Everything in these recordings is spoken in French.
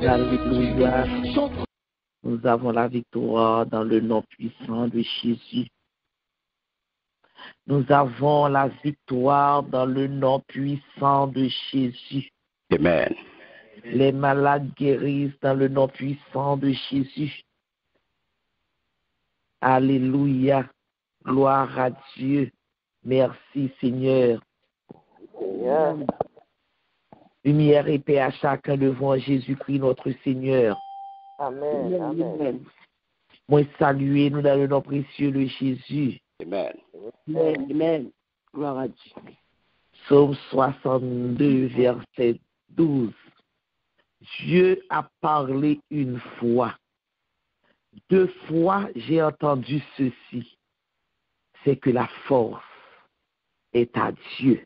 Alléluia. Nous avons la victoire dans le nom puissant de Jésus. Nous avons la victoire dans le nom puissant de Jésus. Amen. Les malades guérissent dans le nom puissant de Jésus. Alléluia. Gloire à Dieu. Merci Seigneur. Lumière et paix à chacun devant Jésus-Christ notre Seigneur. Amen. Amen. Moi saluer nous dans le nom précieux de Jésus. Amen. Amen. Gloire à Dieu. Psaume 62, verset 12. Dieu a parlé une fois. 2 fois, j'ai entendu ceci. C'est que la force est à Dieu.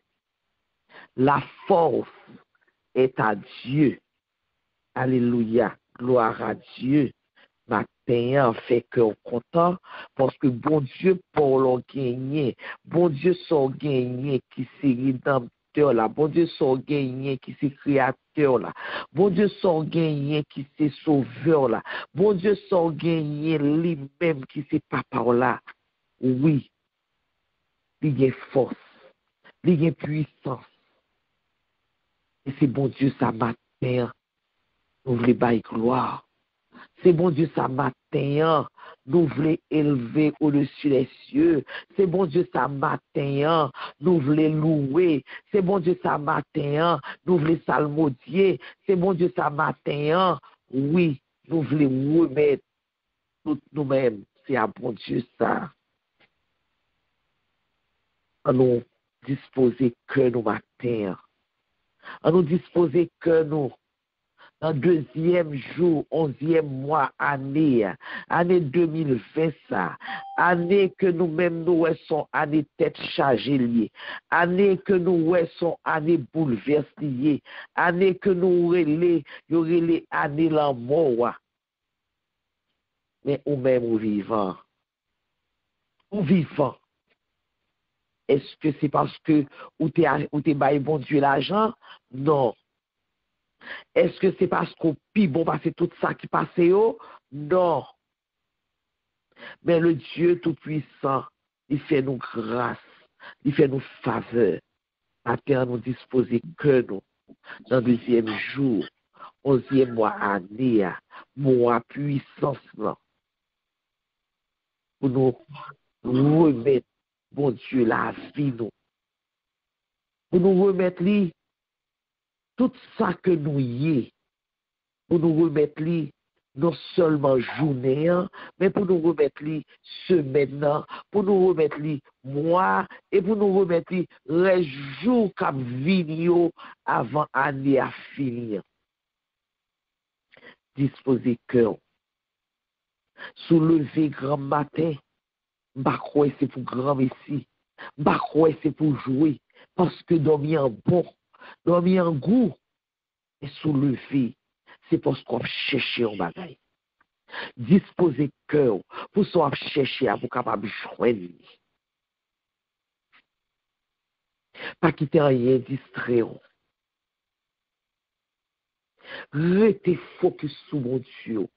La force est à Dieu. Alléluia. Gloire à Dieu. Matin, fait cœur content parce que bon Dieu pour l'on gagner. Bon Dieu sans gagner qui s'est rédempteur là. Bon Dieu sans gagner qui s'est créateur là. Bon Dieu sans gagner qui s'est sauveur là. Bon Dieu sans gagner lui-même qui s'est papa là. Oui. Il y a force. Il y a puissance. Et c'est bon Dieu ça matin. Nous voulons bailler gloire. C'est bon Dieu ça matin. Nous voulons élever au-dessus des cieux. C'est bon Dieu ça matin. Nous voulons louer. C'est bon Dieu ça matin. Nous voulons salmodier. C'est bon Dieu ça matin. Oui, nous voulons remettre tout nous-mêmes. C'est à bon Dieu ça. À nous disposer que nous matin. À nous disposer que nous. Dans 2e jour, 11e mois, année 2020, ça. Année que nous-mêmes, nous sommes année tête chargée liée. Année que nous sommes année bouleversée liée. Année que nous relais année la mort. Mais ou même ou vivant. Ou vivant. Est-ce que c'est parce que ou t'es baillé bon Dieu l'argent? Non. Est-ce que c'est parce qu'on pi bon passer tout ça qui passe? Non. Mais le Dieu Tout-Puissant, il fait nous grâce, il fait nous faveur. Matin, nous disposer que nous, dans le 2e jour, 11e mois année, mois puissance là, pour nous remettre, bon Dieu, la vie nous. Pour nous remettre lui, tout ça que nous y est, pour nous remettre lui, non seulement journée, mais pour nous remettre lui semaine, pour nous remettre lui mois, et pour nous remettre lui les jours qui viennent avant l'année à finir. Disposer cœur. Soulever grand matin, bah quoi c'est pour grand ici, bah quoi c'est pour jouer, parce que dormir en bon, dormir en goût, et soulever. C'est parce qu'on cherche un bagage. Disposer cœur pour soit chercher à vous capable joindre. Pas quitter rien distrait. Restez focus sur mon Dieu.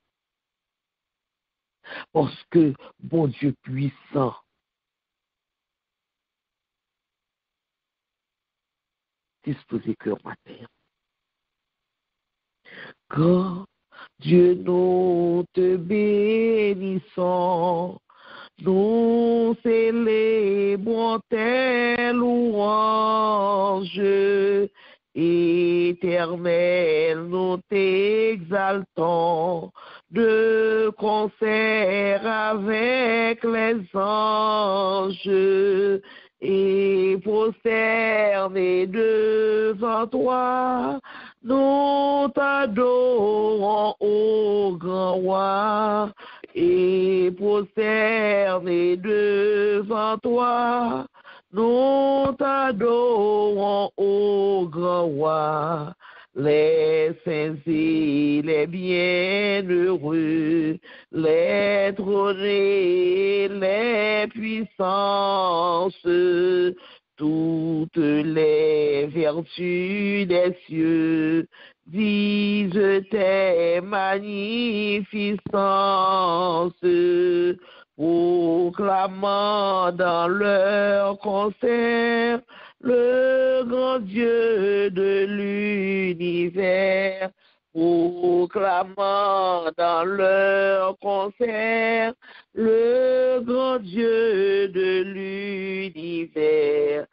Parce que bon Dieu puissant. Disposer cœur matin. Grand Dieu, nous te bénissons, nous célébrons tes louanges, éternel, nous t'exaltons, de concert avec les anges, et prosternés devant toi, nous t'adorons, ô grand roi, et prosternés devant toi, nous t'adorons, ô grand roi. Les saints et les bienheureux, les trônés, les puissances, toutes les vertus des cieux, disent tes magnificences, proclamant dans leur concert le grand Dieu de l'univers, proclamant dans leur concert le grand Dieu de l'univers.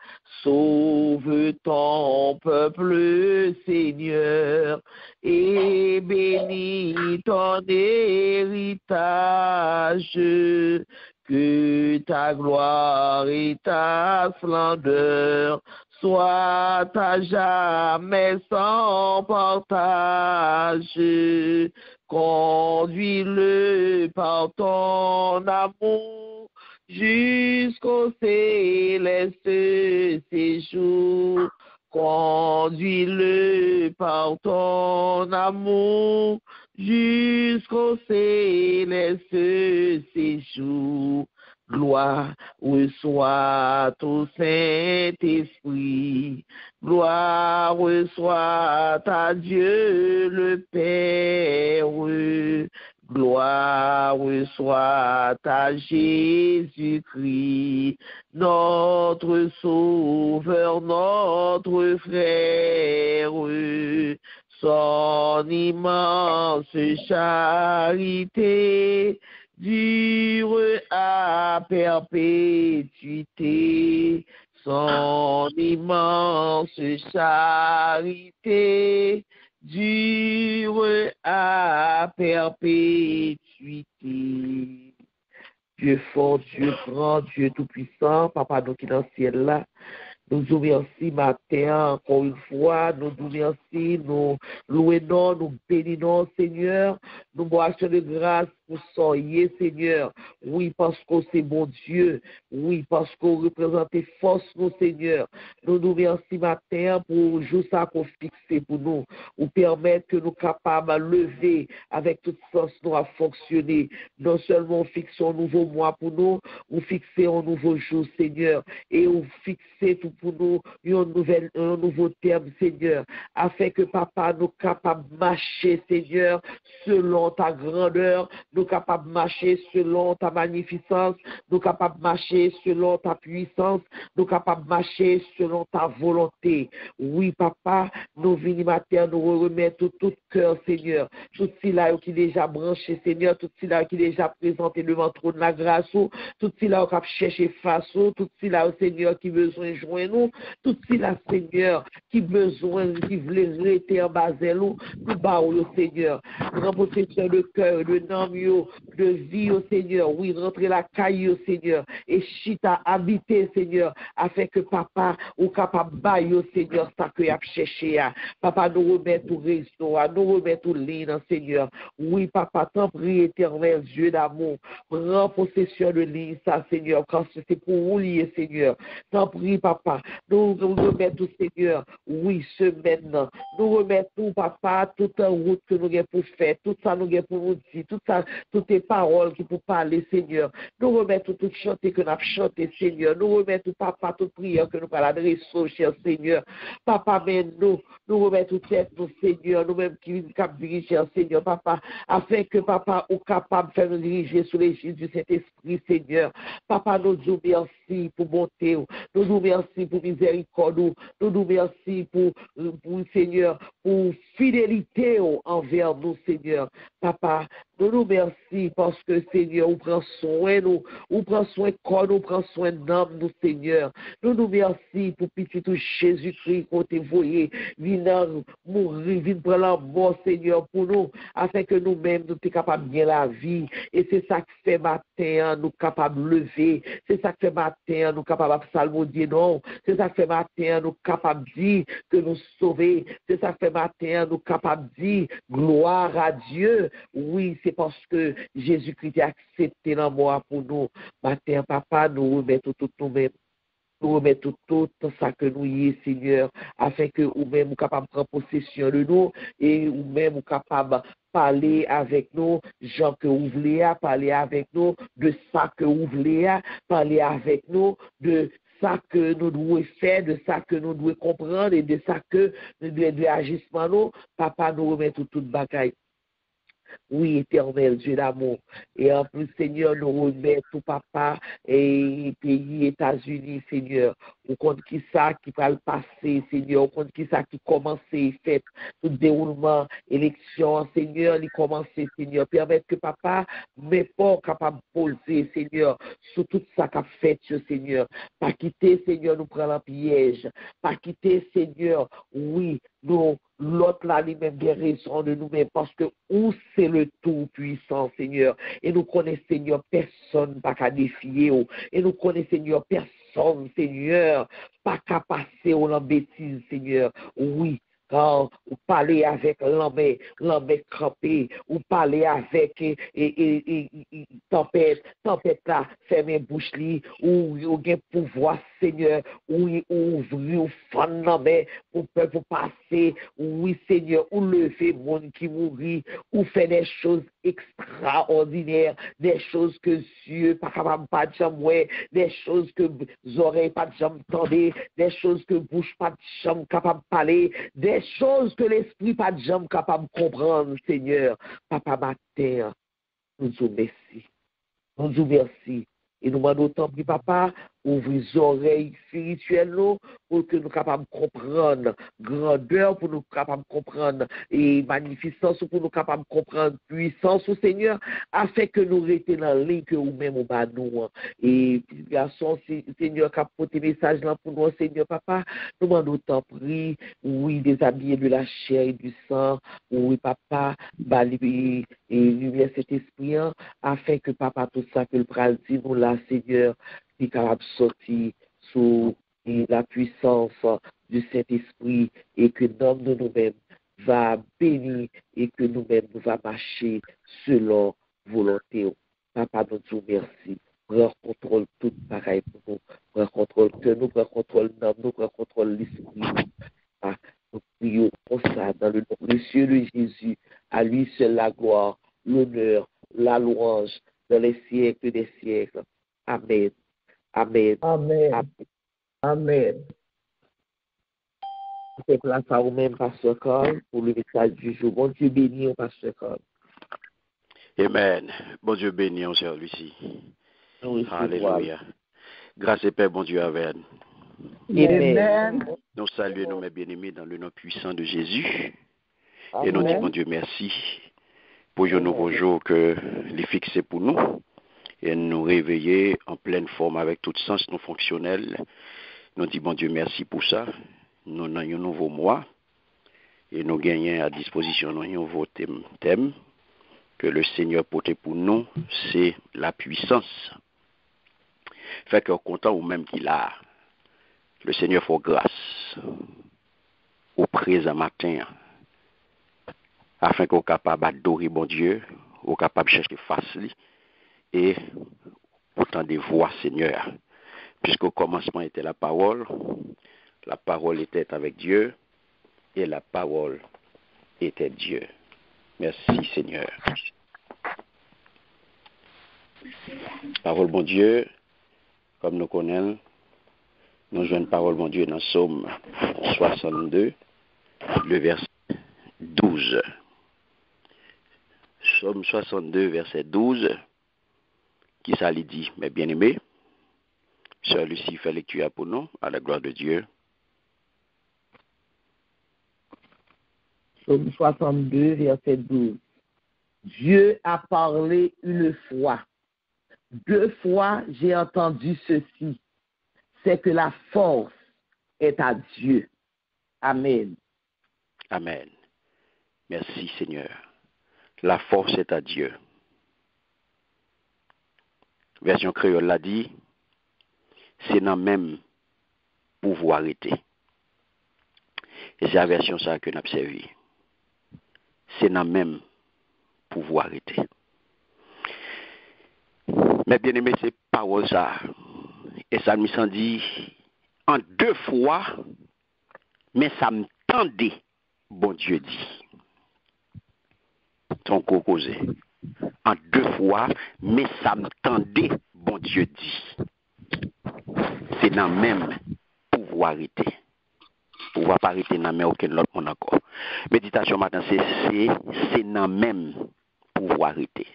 Sauve ton peuple, Seigneur, et bénis ton héritage, que ta gloire et ta splendeur soient à jamais sans partage. Conduis-le par ton amour jusqu'au céleste séjour. Conduis-le par ton amour jusqu'au céleste séjour. Gloire soit au Saint-Esprit, gloire soit à Dieu le Père, gloire soit à Jésus-Christ, notre Sauveur, notre frère. Son immense charité dure à perpétuité. Son immense charité dure à perpétuité. Dieu fort, Dieu grand, Dieu tout-puissant, Papa, nous qui dans le ciel là, nous vous remercions matin encore une fois, nous vous remercions, nous louons, nous bénissons, Seigneur, nous vous achetons de grâce pour soyez, Seigneur. Oui, parce que c'est bon Dieu. Oui, parce qu'on représente force, nous, Seigneur. Nous nous remercions matin pour juste ça qu'on fixe pour nous, ou permettre que nous capables de lever avec toute force nous à fonctionner. Non seulement fixer un nouveau mois pour nous, ou fixer un nouveau jour, Seigneur, et ou fixer tout pour nous un nouveau terme, Seigneur, afin que papa nous capables de marcher, Seigneur, selon ta grandeur, nous capables de marcher selon ta magnificence, nous capables de marcher selon ta puissance, nous capables de marcher selon ta volonté. Oui, papa, nous venons matin, nous remettons tout cœur, Seigneur, tout cela qui est déjà branché, Seigneur, tout cela qui est déjà présenté devant le trône de la grâce, tout cela qui a cherché face, tout cela, Seigneur, qui besoin de joindre nous, tout cela, Seigneur, qui besoin, qui voulait rester en bas de nous bas, Seigneur, grand possesseur de cœur, de nom, de vie, Seigneur, oui, rentrer la caille, Seigneur, et chita habiter, Seigneur, afin que papa, ou capable bailler, Seigneur, ça que y a cherché, papa, nous remet tout réseau, nous remet tout ligne, Seigneur, oui, papa, tant prie, éternel, Dieu d'amour, prends possession de ligne, ça, Seigneur, quand c'est pour vous lier, Seigneur, tant prie, papa, nous remettons, Seigneur, oui, semaine, nous remettons, papa, toute en route que nous avons pour faire, tout ça nous avons pour nous dire, tout ça, toutes tes paroles qui pour parler, Seigneur, nous remettons toute chanter que nous avons chanté, Seigneur, nous remettons, papa, toute prière que nous allons adresser, cher Seigneur, papa, mais nous remettons tête, nous, Seigneur, nous-mêmes qui nous cap diriger, Seigneur, papa, afin que, papa, ou capable de faire nous diriger sous l'égide du Saint-Esprit, Seigneur, papa, nous nous merci pour bonté, nous nous merci pour miséricorde, nous nous merci pour Seigneur, pour fidélité envers nous, Seigneur. Papa, nous nous merci parce que, Seigneur, on prend soin de nous, on prend soin de corps, on prend soin d'âme, nous, Seigneur. Nous nous merci pour petit tout Jésus-Christ qu'on t'a voyé, venir mourir, venir prendre la mort, Seigneur, pour nous, afin que nous-mêmes, nous sommes capables de bien la vie. Et c'est ça qui fait matin, nous capables de lever. C'est ça qui fait matin, nous capables de psalmodier, non. C'est ça qui fait matin, nous capables de dire que nous sauver. C'est ça qui fait matin, nous capables de dire gloire à Dieu. Oui, c'est parce que Jésus-Christ a accepté la mort pour nous. Matin, papa, nous remettons tout nous-mêmes. Nous remettons tout ça que nous y est, Seigneur, afin que nous-mêmes nous capables de prendre possession de nous et nous-mêmes nous capables de parler avec nous, gens que vous voulez, parler avec nous de ça que vous voulez, parler avec nous de ça que nous devons faire, de ça que nous devons comprendre et de ça que nous devons agissement nous, papa nous remet toute bagaille. Oui, éternel Dieu d'amour. Et en plus, Seigneur, nous remet tout papa et pays États-Unis, Seigneur. Au compte qui ça qui va le passer, Seigneur. Au compte qui ça qui commence et fait tout déroulement, élection, Seigneur, il commence, Seigneur. Permettre que papa, mais pas capable de poser, Seigneur, sur tout ça qu'a fait, Seigneur. Pas quitter, Seigneur, nous prendre un piège. Pas quitter, Seigneur, oui, nous, l'autre là, lui-même, des raisons de nous-mêmes, parce que où c'est le tout-puissant, Seigneur. Et nous connaissons, Seigneur, personne pas qu'à défier. Et nous connaissons, Seigneur, personne, Seigneur, pas qu'à passer aux bêtises, Seigneur. Oui. Quand vous parlez avec l'homme crampé, vous parlez avec tempête là, fermez bouche li, ou vous avez pouvoir, Seigneur, ou ouvrir, ou fan l'homme, ou peuvent passer, oui, Seigneur, ou lever monde qui mourit, ou faire des choses extraordinaires, des choses que Dieu pas capable pas de jamais, des choses que oreilles pas de jamais entendre, des choses que bouche pas de jamais capable de parler, des choses que l'esprit pas de jamais capable de comprendre, Seigneur. Papa matin, nous vous merci. Nous vous merci. Et nous demandons autant, papa, ouvre les oreilles spirituelles pour que nous soyons capables de comprendre grandeur, pour nous capables de comprendre et magnificence, pour nous capables de comprendre puissance au Seigneur, afin que nous restions dans la ligne que nous-mêmes au bas nous. Et garçon, Seigneur, qui a porté message là pour nous, Seigneur, papa, nous demandons autant, prie, oui, déshabiller de la chair et du sang, oui, papa, et lumière cet esprit, afin que papa, tout ça que le pral dit, nous là, Seigneur, qui est capable de sortir sous la puissance du Saint-Esprit et que l'homme de nous-mêmes va bénir et que nous-mêmes nous va marcher selon volonté. Papa, nous te remercie. Prends contrôle tout pareil pour nous. Prends contrôle que nous, prends contrôle l'homme, nous prends contrôle l'esprit. Nous prions pour ça dans le nom précieux de Jésus. À lui seul la gloire, l'honneur, la louange dans les siècles des siècles. Amen. Amen. Amen. Amen. C'est place à vous-même, Pasteur Carl, pour le message du jour. Bon Dieu béni, Pasteur Carl. Amen. Bon Dieu béni, on sert Lucie. Alléluia. Grâce et paix, bon Dieu, avec nous. Amen. Nous saluons nos bien-aimés dans le nom puissant de Jésus. Amen. Et nous disons, bon Dieu, merci pour ce nouveau jour que les fixé pour nous. Et nous réveiller en pleine forme avec tout sens non fonctionnel. Nous disons, bon Dieu, merci pour ça. Nous avons un nouveau mois. Et nous gagnons à disposition un nouveau thème que le Seigneur porte pour nous, c'est la puissance. Fait qu'on content ou même qu'il a. Le Seigneur fait grâce au présent matin, afin qu'on soit capable d'adorer bon Dieu, qu'on soit capable de chercher face lui, et autant de voix, Seigneur. Puisqu'au commencement était la parole était avec Dieu, et la parole était Dieu. Merci, Seigneur. Parole, bon Dieu, comme nous connaissons, nous jouons une parole, bon Dieu, dans Psaume 62, le verset 12. Psaume 62, verset 12, qui ça lui dit, mes bien-aimés, Sœur Lucie fait lecture pour nous, à la gloire de Dieu. Psaume 62, verset 12. Dieu a parlé une fois. 2 fois, j'ai entendu ceci. C'est que la force est à Dieu. Amen. Amen. Merci, Seigneur. La force est à Dieu. Version créole l'a dit, c'est dans même pouvoir été. Et c'est la version ça que nous avons servi. C'est dans même pouvoir été. Mais bien aimé, c'est parole ça. Et ça me s'en dit en 2 fois, mais ça me tendait, bon Dieu dit. Son causé. En 2 fois, mais ça me tendait, bon Dieu dit. c'est dans même pouvoir arrêter. Pouvoir pas arrêter dans même aucun autre monde encore. Méditation matin, c'est dans même pouvoir arrêter.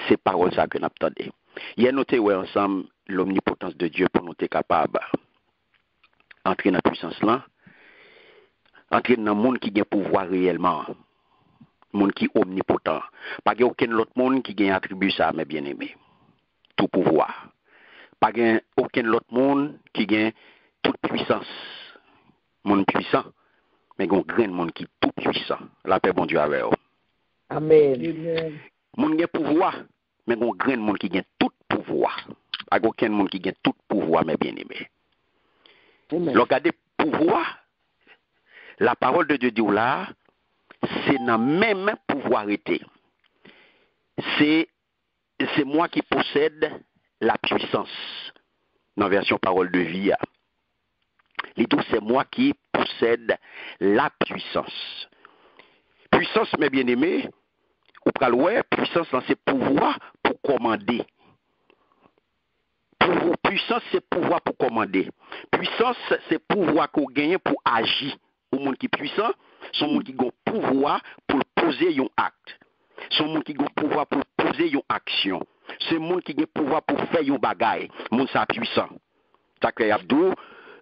C'est parole ça que nous attendons. Il y a noté ensemble l'omnipotence de Dieu pour nous être capables d'entrer dans la puissance là, entrer dans le monde qui a pouvoir réellement, le monde qui est omnipotent. Pas aucun autre monde qui a attribut ça, mes bien-aimés. Tout pouvoir. Pas aucun autre monde qui a toute puissance. Monde puissant, mais il y a un grand monde qui est tout puissant. La paix, bon Dieu, avec vous. Amen. Monde qui a pouvoir, mais il y a un grand monde qui a tout pouvoir. Pas aucun monde qui a tout pouvoir, mes bien-aimés. Regardez, pouvoir, la parole de Dieu dit là, c'est dans même pouvoir été. C'est moi qui possède la puissance. Dans la version parole de vie. Les deux, c'est moi qui possède la puissance. Puissance, mes bien-aimés, ou pral puissance, c'est pouvoir pour commander. Puissance, c'est pouvoir pour commander. Puissance, c'est pouvoir qu'on gagne pour agir. Au monde qui est puissant, c'est un monde qui a pouvoir pour poser un acte. C'est un monde qui a pouvoir pour poser une action. C'est un monde qui a pouvoir pour faire un bagaille. Le monde ça puissant. Takre Abdou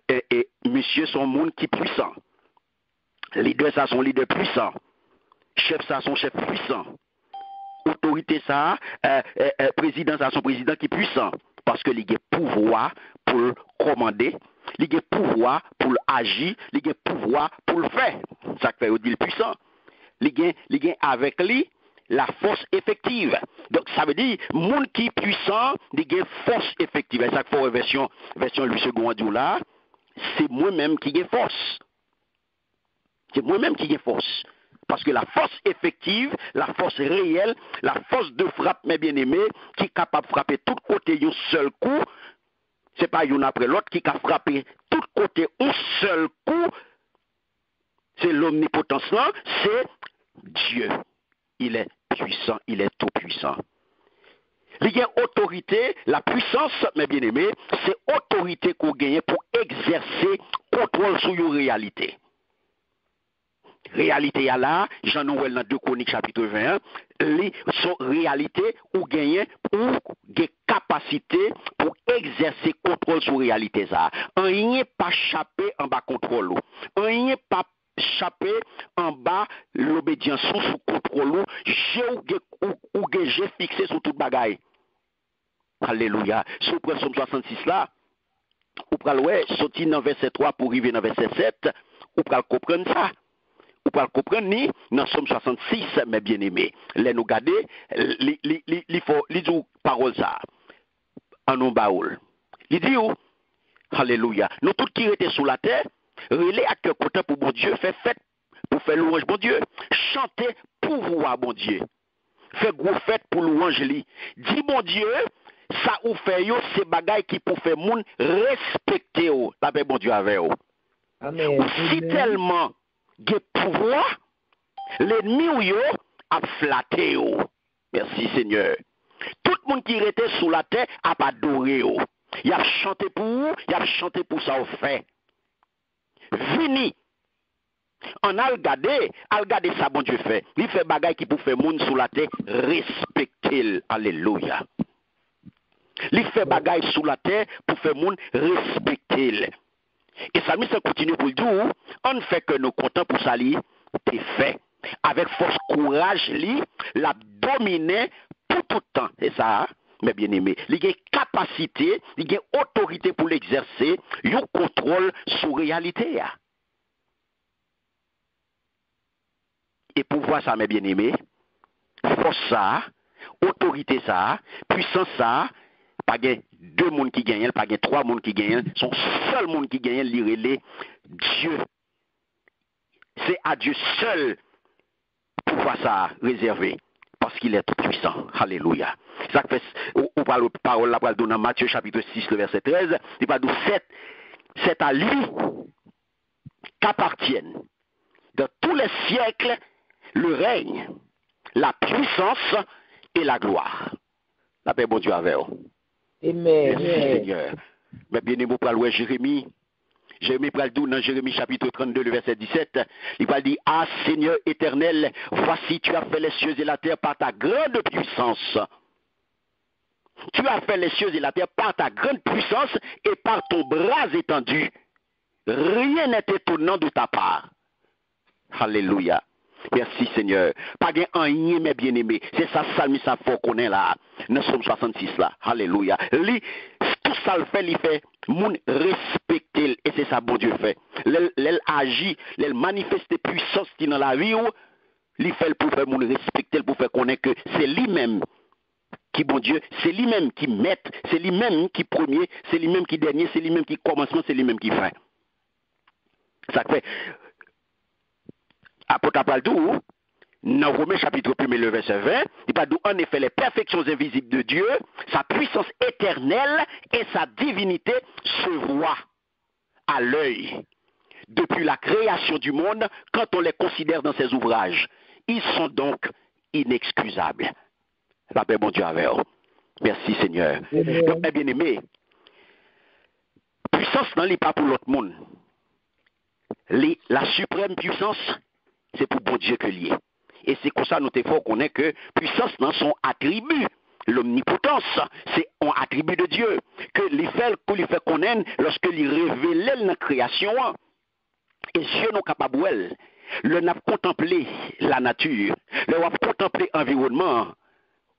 et monsieur sont un monde qui est puissant. Leader ça sont leader puissant. Chef ça sont chef puissant. Autorité ça, président ça son président qui est puissant. Parce que il a pouvoir pour commander, il a pouvoir pour agir, il a pouvoir pour le faire. Ça fait dire puissant. Il a avec lui la force effective. Donc ça veut dire monde qui est puissant, il a force effective. Et ça fait version Louis II là, c'est moi-même qui ai force. C'est moi-même qui ai force. Parce que la force effective, la force réelle, la force de frappe, mes bien-aimés, qui est capable de frapper tout côté d'un seul coup, c'est pas une après l'autre, qui a frappé tout côté un seul coup, c'est l'omnipotence là, c'est Dieu. Il est puissant, il est tout puissant. Il y a autorité, la puissance, mes bien-aimés, c'est autorité qu'on gagne pour exercer contrôle sur une réalité. Réalité à là, Jean-Noël dans 2 Chroniques chapitre 21, son réalité ou gagner ou des capacités pour exercer contrôle sur réalité ça. Rien pas chaper en bas contrôle. Rien pas chaper en bas l'obédience sous contrôle. J'ai fixé sur toute bagaille. Alléluia. Sous le Somme 66 là, ou pral ouais, sorti dans verset 3 pour arriver dans verset 7, ou pral comprendre ça. Ou pas comprendre ni dans Somme 66, mes bien-aimés. Les nous garder, il faut dire parole ça. En nous baoul. Il dit alléluia. Nous tous qui étaient sous la terre, relais à cœur content pour bon Dieu, fait fête pour faire louange bon Dieu, chanter pour voir bon Dieu. Fait gros fête pour louange li. Dis bon Dieu, ça ou fait yo c'est bagaille qui pour faire moun respecter yo. La paix bon Dieu avec yo. Amen. Si tellement de pouvoir, l'ennemi ou yo a flatté yo. Merci Seigneur. Tout le monde qui était sous la terre a adoré yo. Il a chanté pour vous, il a chanté pour ça au fait. Vini. On a regardé ça bon Dieu fait. Il fait bagaille qui pour faire monde sous la terre respecter. Alléluia. Il fait bagaille sous la terre pour faire monde respecter. Et ça ça continue pour le dire, on fait que nous comptons pour ça, c'est fait. Avec force courage, la dominer tout le temps. C'est ça, mes bien-aimés. Il y a capacité, il y a autorité pour l'exercer, il y a contrôle sur la réalité. Et pour voir ça, mes bien-aimés, force ça, autorité ça, puissance ça, pas gain 2 monde qui gagnent, pas gain 3 monde qui gagnent, son seul monde qui gagne l'irélé Dieu. C'est à Dieu seul pour voir ça réservé parce qu'il est tout puissant. Alléluia. Ça fait on parle parole là pour donner dans Matthieu chapitre 6 le verset 13, il parle de c'est à lui qu'appartiennent dans tous les siècles le règne, la puissance et la gloire. La paix bon Dieu avec vous. Amen. Merci Seigneur. Mais bien aimé, pour le Jérémie. Jérémie pral dit dans Jérémie chapitre 32, le verset 17, il va dire, ah Seigneur éternel, voici tu as fait les cieux et la terre par ta grande puissance. Tu as fait les cieux et la terre par ta grande puissance et par ton bras étendu. Rien n'est étonnant de ta part. Alléluia. Merci Seigneur. Pas de rien, mes bien-aimés. C'est ça, Salmi, ça faut qu'on est là. Nous sommes 66 là. Alléluia. Tout ça le fait, il fait, moun respecter. Et c'est ça, bon Dieu fait. L'elle agit, l'elle manifeste puissance qui dans la vie, il fait pour faire moun respecter, pour faire connaître que c'est lui-même qui, bon Dieu, c'est lui-même qui met, c'est lui-même qui premier, c'est lui-même qui dernier, c'est lui-même qui commencement, c'est lui-même qui fin. Ça fait, apôtre Paul, dans Romains chapitre 1, le verset 20, il parle en effet les perfections invisibles de Dieu, sa puissance éternelle et sa divinité se voient à l'œil depuis la création du monde quand on les considère dans ses ouvrages. Ils sont donc inexcusables. La paix, bon Dieu, avec vous. Merci Seigneur. Donc, mes bien-aimés, puissance non n'est pas pour l'autre monde. La suprême puissance, c'est pour bon Dieu que lié. Et c'est comme ça nous te faut connaître que puissance dans son attribut. L'omnipotence, c'est un attribut de Dieu. Que les fait connaître lorsque il révèle dans la création. Et Dieu n'est capable de le n'a contemplé la nature, le n'a contemplé l'environnement.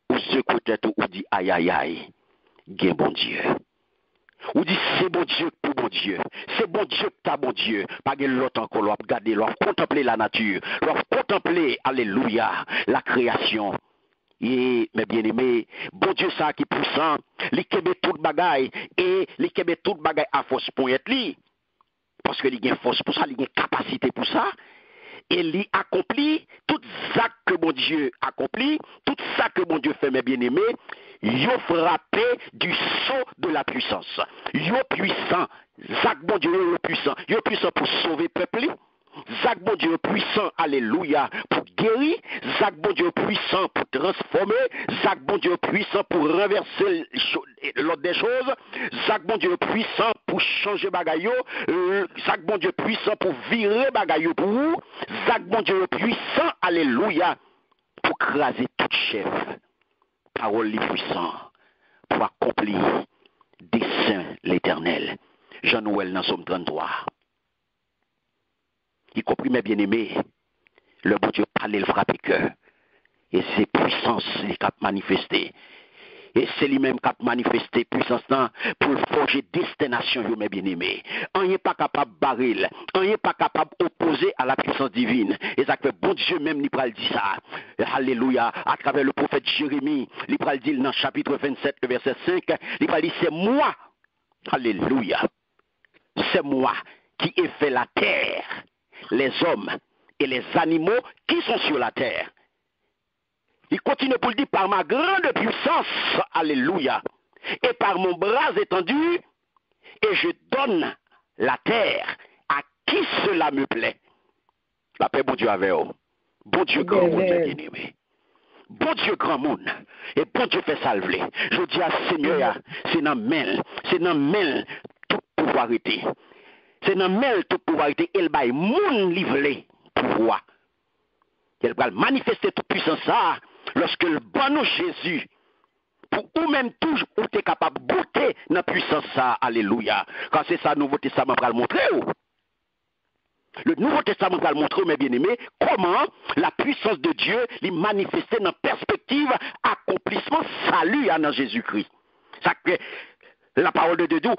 Ou ce côté où dit aïe aïe aïe, gain bon Dieu. Ou dit c'est bon Dieu pour bon Dieu. C'est bon Dieu que t'as bon Dieu. Pas de l'autre encore, l'on regarder, l'on contempler la nature, l'on contempler, alléluia, la création. Et, mes bien-aimés, bon Dieu ça qui est puissant, il kebe tout bagaille, et il kebe tout bagaille à force pour être li. Parce que il a force pour ça, il a capacité pour ça. Et il accomplit tout ça que mon Dieu accomplit, tout ça que mon Dieu fait, mes bien-aimés, il a frappé du sceau de la puissance. Il est puissant. Zach, bon Dieu, est puissant. Il est puissant pour sauver le peuple. Zach, bon Dieu, puissant, alléluia, pour guérir. Zach, bon Dieu, puissant pour transformer. Zach, bon Dieu, puissant pour renverser l'autre des choses. Zach, bon Dieu, puissant pour changer bagaille. Zach, bon Dieu, puissant pour virer bagaille pour vous. Zach, bon Dieu, puissant, alléluia, pour craser toute chef. Parole puissant pour accomplir dessein l'Éternel. Jean-Noël dans Somme 33. Y compris mes bien-aimés, le bon Dieu parle, le frappe cœur. Et c'est puissance qui a manifesté. Et c'est lui-même qui a manifesté puissance pour forger destination, mes bien-aimés. On n'est pas capable de barrer, on n'est pas capable d'opposer à la puissance divine. Et ça fait bon Dieu même, il peut dire ça. Alléluia. À travers le prophète Jérémie, il peut dire dans le chapitre 27, le verset 5, il peut dire c'est moi. Alléluia. C'est moi qui ai fait la terre, les hommes et les animaux qui sont sur la terre. Il continue pour le dire par ma grande puissance, alléluia, et par mon bras étendu, et je donne la terre à qui cela me plaît. La paix, bon Dieu, avec vous. Bon Dieu, grand monde, bien-aimé. Bon Dieu, grand monde. Et bon Dieu fait salver. Je dis à Seigneur, c'est dans mêle tout pouvoir été. C'est dans mêle tout pouvoir été. Il va moun livrer pouvoir. Il va manifester toute puissance ça. Lorsque le bon Jésus, pour ou même toujours, ou t'es capable de goûter dans la puissance ça, alléluia. Quand c'est ça, le Nouveau Testament va le montrer. Le Nouveau Testament va le montrer, mes bien-aimés, comment la puissance de Dieu est manifestée dans la perspective accomplissement salut en Jésus-Christ. Ça que la parole de Dieu dit,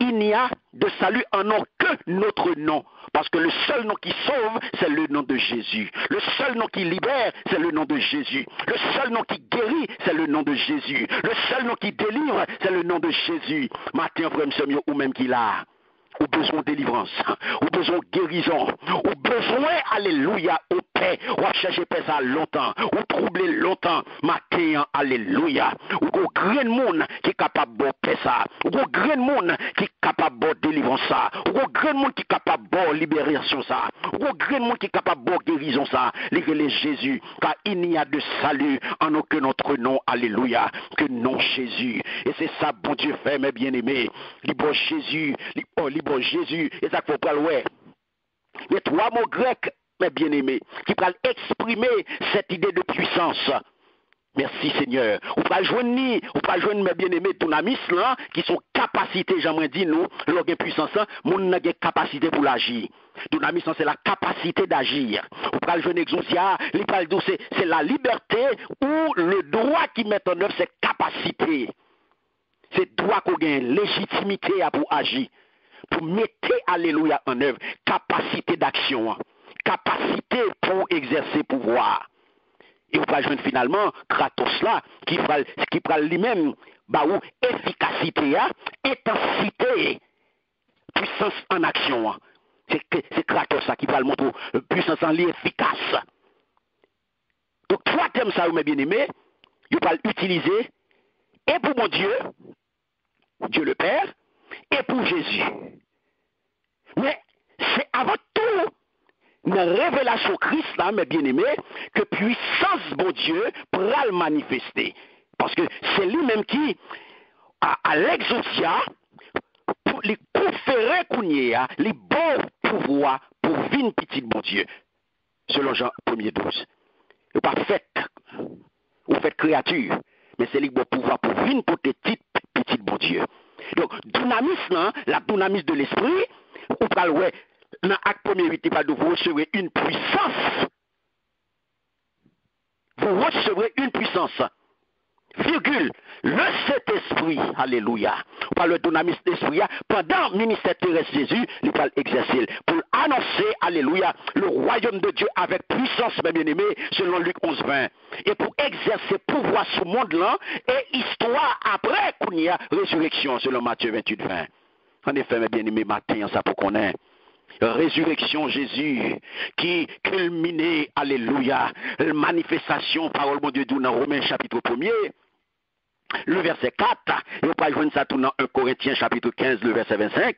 il n'y a de salut en aucun autre nom. Parce que le seul nom qui sauve, c'est le nom de Jésus. Le seul nom qui libère, c'est le nom de Jésus. Le seul nom qui guérit, c'est le nom de Jésus. Le seul nom qui délivre, c'est le nom de Jésus. Matin, frère, monsieur, ou même qu'il a. Ou besoin de délivrance, ou besoin de guérison, ou besoin, alléluia, au Père paix, ou chercher paix ça longtemps, ou troubler longtemps, matin, alléluia. Ou go grand monde qui est capable de paix ça, ou go grand monde qui est capable de délivrer ça, ou go grand monde qui est capable de libération ça, ou go grand monde qui est capable de guérison ça, les Jésus, car il n'y a de salut en aucun autre nom, alléluia, que non Jésus. Et c'est ça, bon Dieu fait, mes bien-aimés, libre Jésus, libre Jésus, et ça qu'il faut pas le ouais. Les trois mots grecs, mes bien-aimés, qui peuvent exprimer cette idée de puissance. Merci Seigneur. Ou pas joindre mes bien-aimés dunamis là, qui sont capacités, j'aimerais dire nous, leur puissance, mon n'a capacité pour l'agir. Dunamis c'est la capacité d'agir. Ou pas joindre exousia, c'est la liberté ou le droit qui met en œuvre cette capacité. C'est droit qu'on gagne, légitimité pour agir. Pour mettre, alléluia, en œuvre, capacité d'action, capacité pour exercer pouvoir. Et vous pouvez joindre finalement Kratos là, qui fera lui-même, ou efficacité, intensité, puissance en action. C'est Kratos là qui va le montrer, puissance en lit efficace. Donc, trois thèmes ça, mes bien-aimés, vous pouvez l'utiliser, et pour mon Dieu, Dieu le Père, et pour Jésus. Mais c'est avant tout une révélation Christ, là, mes bien-aimés, que puissance, bon Dieu, pourra le manifester. Parce que c'est lui-même qui, à l'exotia, pour les conférer qu'on y a, les bons pouvoirs pour vivre petit bon Dieu. Selon Jean 1er 12. Vous pas fait, vous faites créature, mais c'est les bons pouvoirs pour vivre pour petit bon Dieu. Donc, dynamisme, la dynamisme de l'esprit, ou pas ouais, dans l'acte 1er 8, il parle de vous recevrez une puissance. Vous recevrez une puissance. Virgule, le Saint-Esprit, alléluia. On parle de dynamisme d'esprit, pendant le ministère terrestre Jésus, il va exercer pour annoncer, alléluia, le royaume de Dieu avec puissance, mes bien-aimés, selon Luc 11, 20. Et pour exercer pouvoir sur le monde-là, et histoire après qu'on y a résurrection, selon Matthieu 28, 20. En effet, mes bien-aimés, matin, ça pour qu'on ait. Résurrection Jésus qui culminait, alléluia, manifestation, parole de Dieu dans Romains chapitre 1er, le verset 4, et on peut joindre ça tout dans 1 Corinthiens chapitre 15, le verset 25.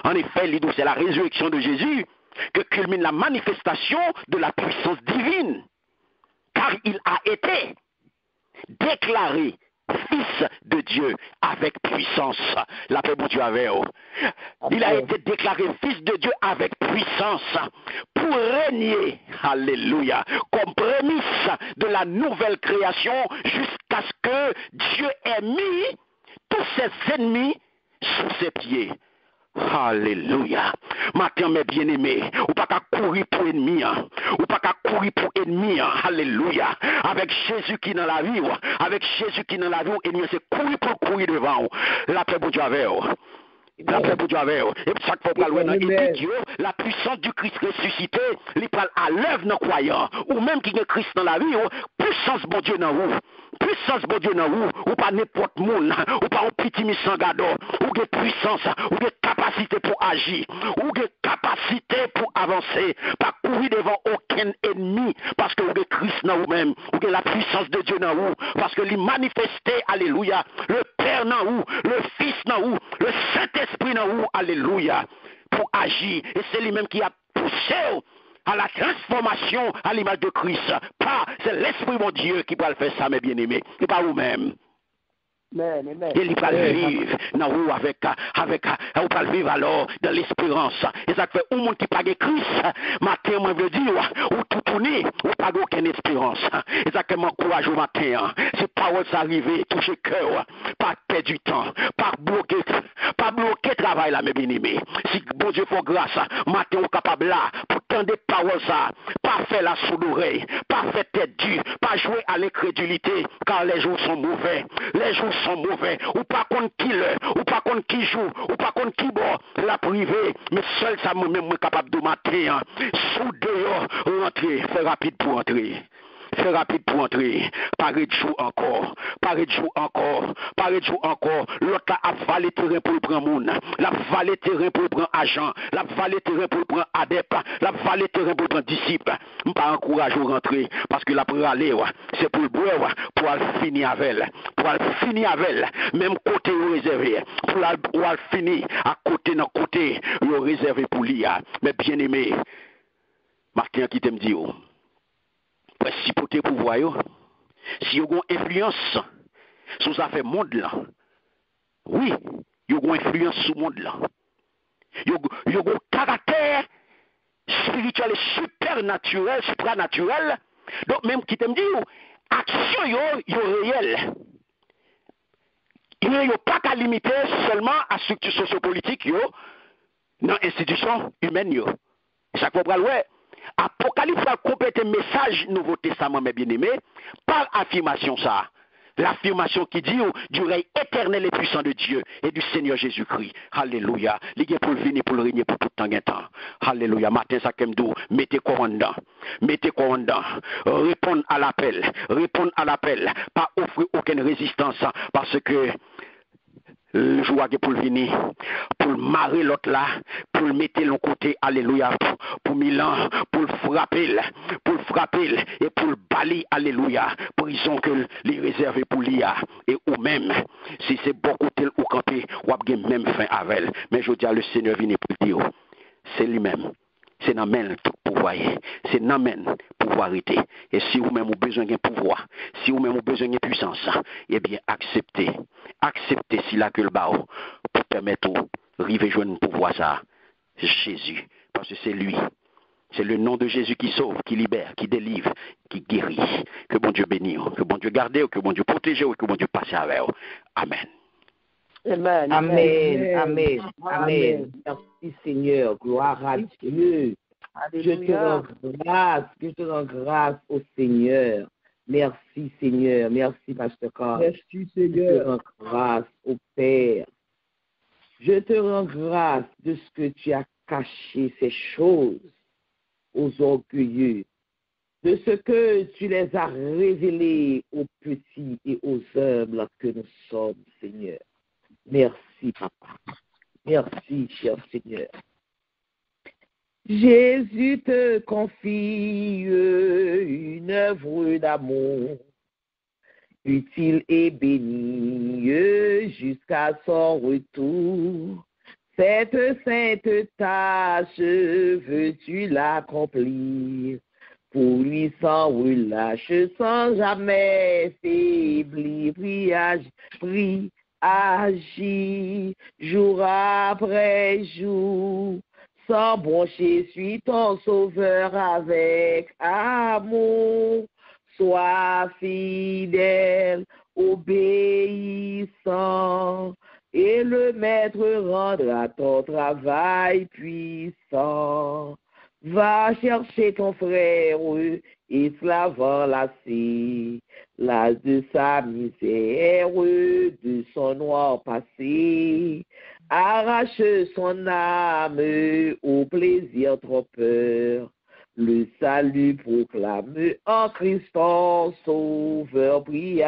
En effet, c'est la résurrection de Jésus que culmine la manifestation de la puissance divine, car il a été déclaré Fils de Dieu avec puissance. La paix de Dieu avec eux. Il a été déclaré Fils de Dieu avec puissance pour régner, alléluia, comme prémisse de la nouvelle création jusqu'à ce que Dieu ait mis tous ses ennemis sous ses pieds. Alléluia. Matin, mes bien-aimés, ou pas qu'à courir pour ennemi, ou pas qu'à courir pour ennemi, alléluia. Avec Jésus qui est dans la vie, avec Jésus qui est dans la vie, ennemi, c'est courir pour courir devant. La paix pour Dieu avec vous. La paix pour Dieu avec vous. Et chaque fois qu'on parle de Dieu, la puissance du Christ ressuscité, il parle à l'œuvre dans le croyant, ou même qui est Christ dans la vie, puissance bon Dieu dans vous. Puissance bon Dieu dans vous, ou pas n'importe monde, ou pas un petit mission gado, ou de puissance, ou de capacité pour agir, ou de capacité pour avancer, pas courir devant aucun ennemi, parce que vous avez Christ dans vous-même, ou de la puissance de Dieu dans vous, parce que lui manifester, alléluia, le Père dans vous, le Fils dans vous, le Saint-Esprit dans vous, alléluia, pour agir, et c'est lui-même qui a poussé à la transformation à l'image de Christ. C'est l'Esprit mon Dieu qui va le faire ça, mes bien-aimés, et pas vous-même. Et il va le vivre dans vous avec vous va le vivre alors dans l'espérance. Et ça fait un monde qui pas de Christ, matin, moi je veux dire, ou tout tourner, ou pas aucune espérance. Et ça fait m'encourage au matin. Si parole s'arrive, toucher cœur, pas perdre du temps, pas bloquer travail là, mes bien-aimés. Si bon Dieu fait grâce, matin, on capable là, pour tendre des paroles ça, pas faire la sourde oreille, pas faire tête dure, pas jouer à l'incrédulité, car les jours sont mauvais. Les jours sont mauvais, ou pas contre qui l'heure, ou pas contre qui joue, ou pas contre qui bon, la privée, mais seul ça moi-même capable de matin, sous dehors, rentrer, faire rapide pour entrer. Fais rapide pour entrer. Paré de jour encore. Paré de jour encore. Paré de jour encore. L'autre là a valé terrain pour le prendre monde. La valé terrain pour le prendre agent. La valé terrain pour le prendre adepte. La valé terrain pour le prendre disciple. Je ne pas encourager à rentrer. Parce que la pour aller, c'est pour le boire, pour aller finir avec elle. Pour aller finir avec elle. Même côté réservé. Pour aller finir à côté, dans côté, réservé pour l'IA. Mais bien aimé, Martin qui t'aime dit, principauté pouvoir, si vous avez une influence sur ça fait monde là, oui, vous avez une influence sur le monde là. Vous avez un caractère spirituel et supernaturel, supranaturel. Donc même qui t'aime dit, action yo réelle. Il n'y a pas qu'à limiter seulement à structure sociopolitique dans l'institution humaine. Ça comprend, ouais. Apocalypse va compléter le message Nouveau Testament, mes bien-aimés, par affirmation ça. L'affirmation qui dit du règne éternel et puissant de Dieu et du Seigneur Jésus-Christ. Alléluia. Il est pour venir pour le régner pour tout le temps. Alléluia. Matin, ça kemdou, mettez quoi en dedans. Mettez quoi en dedans. Répondre à l'appel. Répondre à l'appel. Pas offrir aucune résistance parce que le jour pour le venir, pour le marrer l'autre là, pour le mettre de l'autre côté, alléluia, pour Milan, pour le frapper et pour le balayer, alléluia, prison que les réserver pour l'IA, et ou même, si c'est bon côté ou camper, ou avez même fin avec elle. Mais je dis à le Seigneur vient pour dire, c'est lui-même. C'est dans même tout pouvoir. C'est dans même pouvoirité. Et si vous-même avez besoin de pouvoir, si vous-même avez besoin de puissance, eh bien, acceptez. Acceptez si la que le bas pour permettre de arriver à joindre pouvoir ça. Jésus. Parce que c'est lui. C'est le nom de Jésus qui sauve, qui libère, qui délivre, qui guérit. Que bon Dieu bénisse, que bon Dieu garde, que bon Dieu protège, que bon Dieu passe avec vous. Amen. Amen. Amen. Amen. Amen. Merci Seigneur. Gloire à Dieu. Je te rends grâce au Seigneur. Merci Seigneur. Merci Pasteur Carl. Merci Je te Seigneur. rends grâce au Père. Je te rends grâce de ce que tu as caché ces choses aux orgueilleux, de ce que tu les as révélées aux petits et aux humbles que nous sommes, Seigneur. Merci, Papa. Merci, cher Seigneur. Jésus te confie une œuvre d'amour, utile et bénie jusqu'à son retour. Cette sainte tâche, veux-tu l'accomplir? Pour lui sans relâche, sans jamais faiblir, prie, agis, jour après jour. Sans broncher, suis ton sauveur avec amour. Sois fidèle, obéissant, et le maître rendra ton travail puissant. Va chercher ton frère, esclave enlacé, las de sa misère, de son noir passé. Arrache son âme au plaisir trompeur. Le salut proclame en Christ ton sauveur. Prie,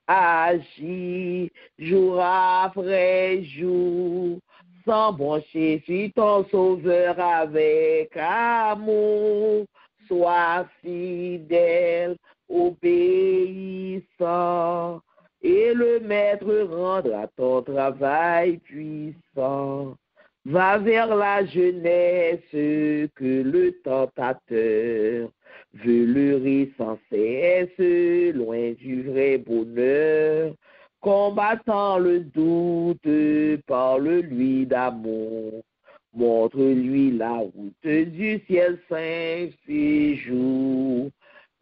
agis, jour après jour. Sans broncher, suis ton sauveur avec amour. Sois fidèle, obéissant, et le maître rendra ton travail puissant. Va vers la jeunesse que le tentateur veut leurrer sans cesse, loin du vrai bonheur. Combattant le doute, parle-lui d'amour. Montre-lui la route du ciel saint séjour.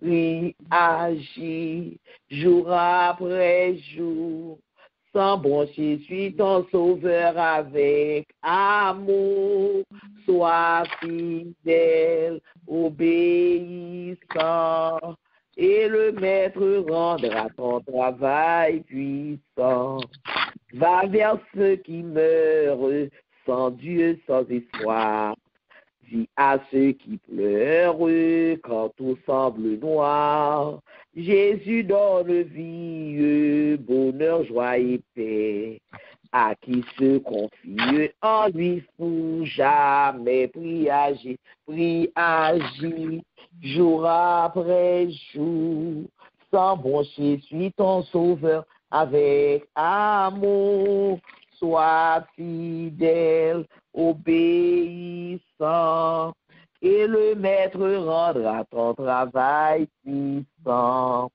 Prie, agis, jour après jour. Sans broncher, suis ton sauveur avec amour. Sois fidèle, obéissant, et le maître rendra ton travail puissant. Va vers ceux qui meurent sans Dieu, sans espoir. Dis à ceux qui pleurent quand tout semble noir, Jésus donne vie, bonheur, joie et paix. À qui se confie en lui, faut jamais prie agir, jour après jour. Sans broncher, suis ton sauveur avec amour. Sois fidèle, obéissant, et le maître rendra ton travail puissant.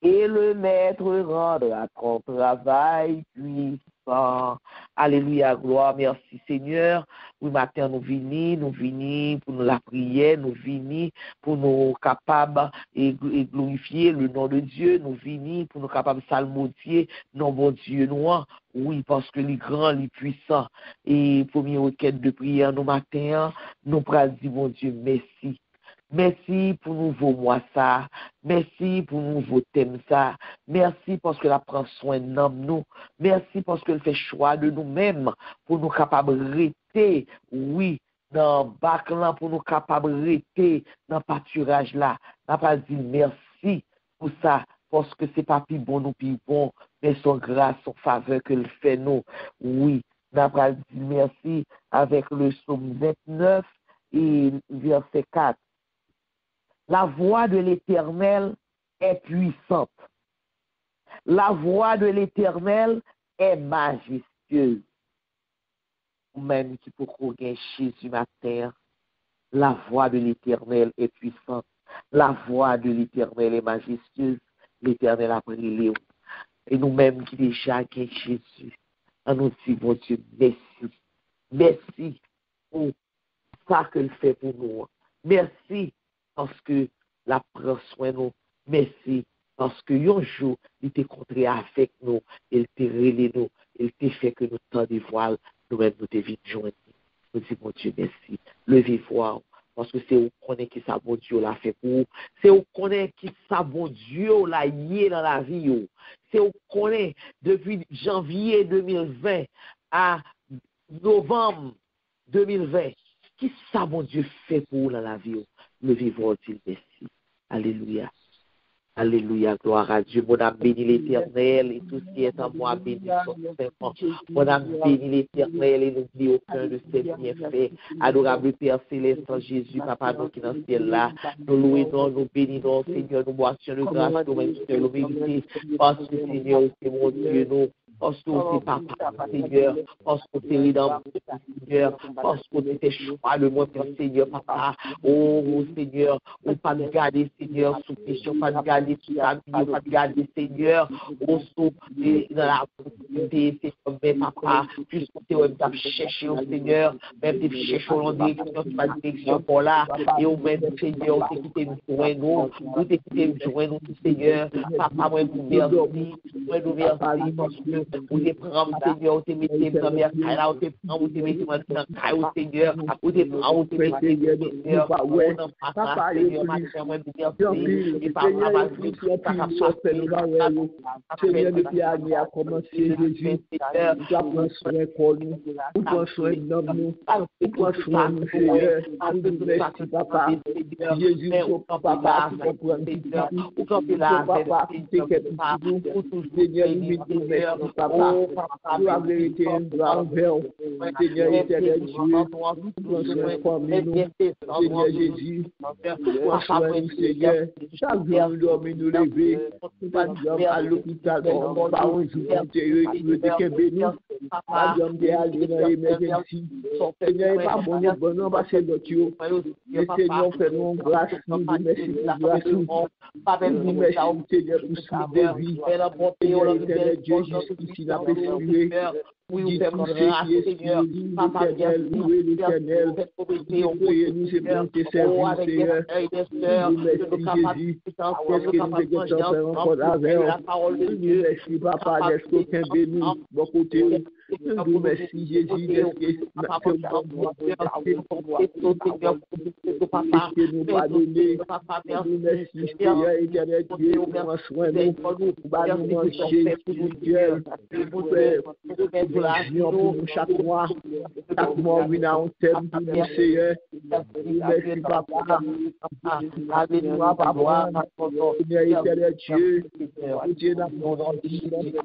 Et le maître rendra ton travail puissant. Alléluia, gloire, merci Seigneur. Oui, matin, nous venons pour nous la prière, nous venons pour nous capables et glorifier le nom de Dieu, nous venons pour nous capables de salmodier, non bon Dieu, nous. Oui, parce que les grands, les puissants, et premier requête de prière, nous matin, nous prenons, bon Dieu, merci. Merci pour nouveau mois ça. Merci pour nouveau thème ça. Merci parce que la prend soin de nous. Merci parce qu'elle fait choix de nous-mêmes pour nous capables de rester, oui, dans bac là, pour nous capables de rester dans pâturage là. N'a pas dit merci pour ça parce que c'est pas plus bon nous plus bon, mais son grâce, son faveur que le fait nous. Oui, n'a pas dit merci avec le psaume 29 et verset 4. La voix de l'Éternel est puissante. La voix de l'Éternel est majestueuse. Même qui pour qu'on gagne Jésus ma terre, la voix de l'Éternel est puissante. La voix de l'Éternel est majestueuse. L'Éternel a pris Léon. Et nous-mêmes qui déjà gagnent Jésus, on nous dit, mon Dieu, merci. Merci pour ça qu'il fait pour nous. Merci parce que la prend soin de nous. Merci parce que un jour, il était contré avec nous, il était relé nous, il était fait que nous temps des voiles, nous-mêmes nous devons joindre. Nous disons, mon Dieu, merci. Levez voir, parce que c'est où qu'on est qui ça, bon Dieu, l'a fait pour vous. C'est où qu'on est qui ça, bon Dieu, l'a lié dans la vie. C'est où qu'on est depuis janvier 2020 à novembre 2020. Qui ça, mon Dieu, fait pour vous dans la vie? Levez-vous, dit merci. Alléluia. Alléluia, gloire à Dieu. Mon âme bénit l'Éternel et tout ce qui est en moi bénit son Saint-Nom. Mon âme bénit l'Éternel et n'oublie aucun de ses bienfaits. Adorable Père Céleste, Jésus, Papa, nous qui dans le ciel là, nous louons, nous bénissons, Seigneur, nous boissons de grâce, nous même nous méritons, parce que Seigneur, c'est mon Dieu, nous. Parce que c'est papa, Seigneur, parce que c'est rédempteur, Seigneur, parce que c'est choix de moi, Seigneur, papa. Oh, Seigneur, on pas nous garder, Seigneur, sous péché, pas nous garder sous la vie, pas nous garder, Seigneur, au sous, dans la beauté, Seigneur, mais papa, puisque tu as cherché, Seigneur, même tu cherches en direction, tu pas de direction pour là, et au même, Seigneur, tu t'es quitté nous joindre, nous t'es quitté nous joindre, Seigneur, papa, moi, nous merci, parce que vous te prendre, Seigneur, vous te mettez dans la caille, vous te prendre, vous te mettez dans la caille, Seigneur, vous te prendre, vous te mettez dans Seigneur, papa, Seigneur, ma chère, moi, merci, et papa, ma vie, papa, Seigneur, depuis l'année a commencé, Jésus, tu as pris soin pour nous, tu prends soin de nous, tu prends soin de nous, Seigneur, merci, papa, Jésus, papa, tu comprends, tu papa, tu Seigneur, nous merci, papa, pour la vérité, gloire envers, Seigneur, éternel Dieu, prends soin de nous, Seigneur Jésus, prends soin de nous, Seigneur, chaque jour nous dormons, nous lever, nous pas dormir à l'hôpital, nous pas un jour antérieur, nous devons bénir, pas dormir aller dans l'émergence, Seigneur, pas bon, non, parce que notre Seigneur, fais-nous grâce, nous merci pour grâce, nous merci, Seigneur, pour ce de vie, Seigneur, éternel Dieu, jusqu'ici, n'a pas expiré. Oui, vous faites grâce, Seigneur. Papa, louez l'Éternel. Nous, c'est bon te servir, Seigneur. Merci, Jésus. Qu'est-ce que nous devons faire encore avec nous? Merci, papa, d'être qu'aucun béni, bon côté. Merci Jésus de ce que nous pardonner. Merci Seigneur éternel Dieu, prends soin de nous, nous manger spirituel, provision pour nous chaque mois, oui, on t'aime pour nous Seigneur. Merci Papa. Alléluia Papa. Seigneur éternel Dieu, Dieu n'a pas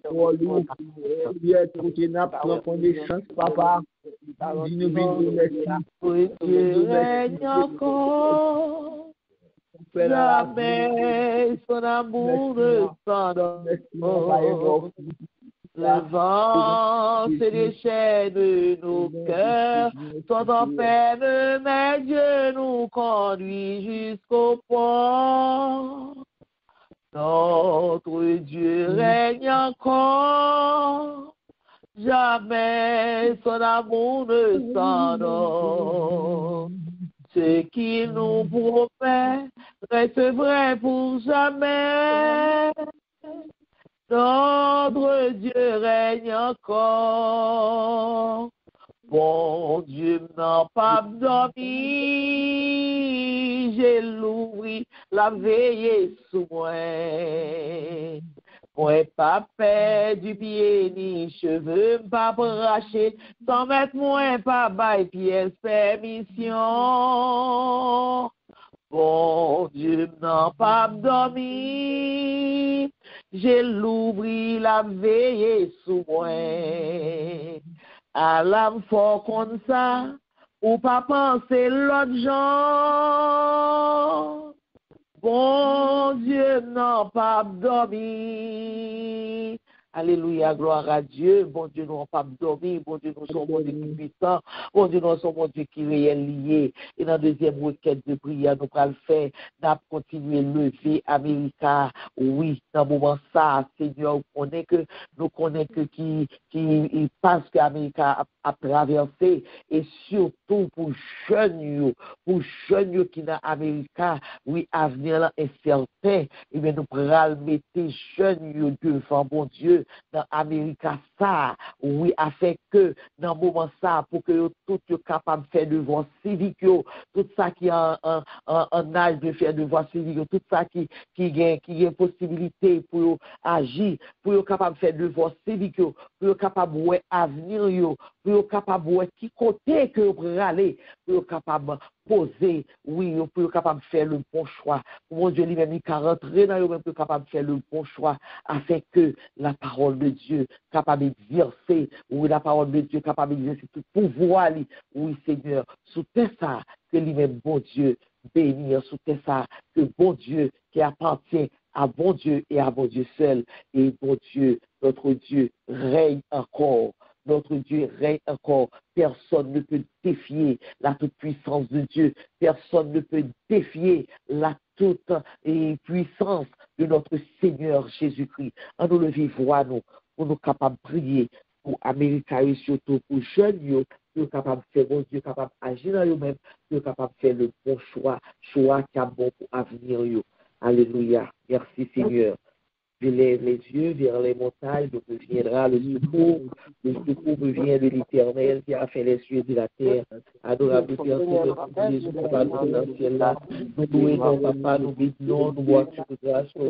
pour nous, Dieu n'a pas connaissance Papa. Dis-nous merci. Dieu règne encore. Jamais son amour ne s'endort. Le vent se déchaîne de nos cœurs, sont en peine, mais Dieu nous conduit jusqu'au port. Notre Dieu règne encore, jamais son amour ne s'endort. Ce qu'il nous promet reste vrai pour jamais. Notre Dieu règne encore. Bon Dieu n'a pas dormi. J'ai l'ouvri la veillée sous moi. Moi pas perdu pied ni cheveux pas braché, sans mettre moins pas bail pièce permission. Bon Dieu n'a pas dormi, j'ai l'ouvri la veillée sous moi. À l'âme fort comme ça, ou pas penser l'autre genre. Bon Dieu n'a pas dormi. Alléluia, gloire à Dieu. Bon Dieu, nous n'avons pas dormi. Bon Dieu, nous sommes bon Dieu qui puissant. Bon Dieu, nous sommes bon Dieu qui réel lié. Et dans la deuxième requête de prière, nous allons le faire. Nous allons continuer à lever América. Oui, dans le moment ça, Seigneur, nous connaissons que qui passe que l'Amérique a traversé. Et surtout pour jeunes qui dans l'Amérique, oui, avenir là incertain. Et bien, nous allons mettre jeunes devant bon Dieu. Dans l'Amérique, ça, oui, afin que dans le moment ça, pour que tout soit capable de faire devoir civique, tout ça qui a un âge de faire devoir civique, tout ça qui a possibilité pour agir, pour être capable de faire devoir civique, pour être capable de voir avenir, pour être capable de voir qui côté que vous pouvez aller, pour être capable de poser, oui, pour être capable de faire le bon choix. Mon Dieu, lui-même, il peut rentrer dans le même, pour être capable de faire le bon choix, afin que la parole de Dieu capable d'exercer, oui, la parole de Dieu capable d'exercer tout pouvoir, oui, Seigneur, sous terre ça, que lui-même, bon Dieu, bénir, sous terre ça, que bon Dieu qui appartient à bon Dieu et à bon Dieu seul, et bon Dieu, notre Dieu règne encore. Notre Dieu règne encore. Personne ne peut défier la toute-puissance de Dieu. Personne ne peut défier la toute-puissance de notre Seigneur Jésus-Christ. En nous lever, voix nous, pour nous capables de prier pour l'Amérique et surtout pour les jeunes, pour capables de faire bon Dieu, capable d'agir dans eux-mêmes, pour capable de faire le bon choix qui est bon pour l'avenir. Alléluia. Merci Seigneur. Je lève les yeux vers les montagnes, donc viendra le secours. Le secours me vient de l'Éternel qui a fait les cieux de la terre. Adorable Père, Jésus, Papa, nous dans le ciel là. Nous louons, Papa, nous bénissons, nous boisons de grâce, et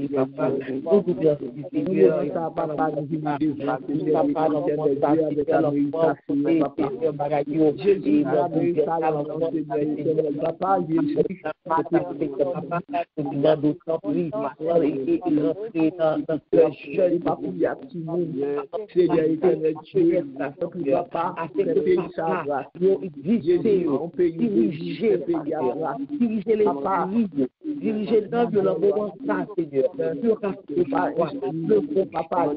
Papa, nous vous merci, Seigneur, et Papa, nous bénissons, Papa, nous avons avec la Papa, Jésus, Papa, nous demandons il rentrait dans le jeune papouilla qui nous Seigneur éternel Dieu, Papa, diriger les familles, diriger dans le moment ça, Seigneur. Le Papa,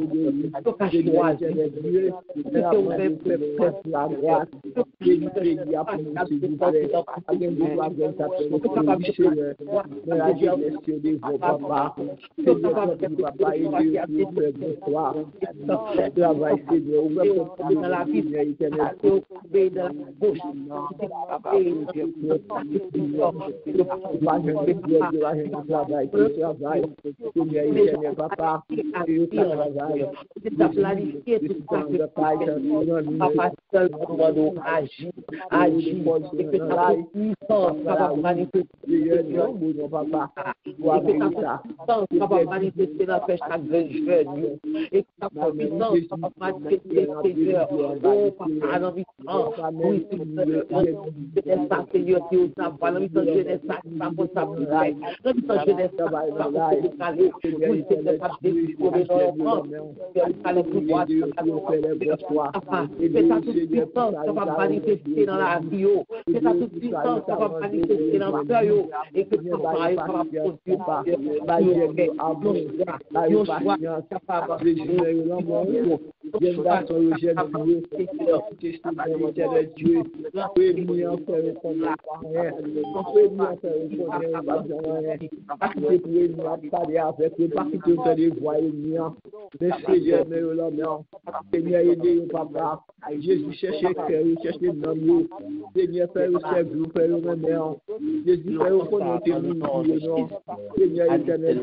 la grâce, Papa, travail, Seigneur, dans la vie éternelle, dans la bouche, Seigneur, de la jeune travail, Seigneur éternel, papa, c'est ta planifié tout ça, papa, seul commando, agis, et que ta puissance capable manifester, papa, et que ta puissance capable manifester dans chaque jeune, et que ta puissance capable manifester, Seigneur, oh papa, dans oui, Seigneur, Seigneur, qui ose avoir, dans notre jeunesse, ça pour ça, dans notre jeunesse, ça pour décaler, oui, Seigneur, ça découvrir nos enfants, aller pouvoir, c'est ta toute puissance capable manifester dans la vie, c'est ta toute puissance capable manifester dans le cœur, et que tu sois capable de produire, nos choix capable Jésus cherchez cœur, cherchez l'homme, Seigneur, faire au cerveau, faire au remède, Jésus, faire au fond de nous, Seigneur éternel,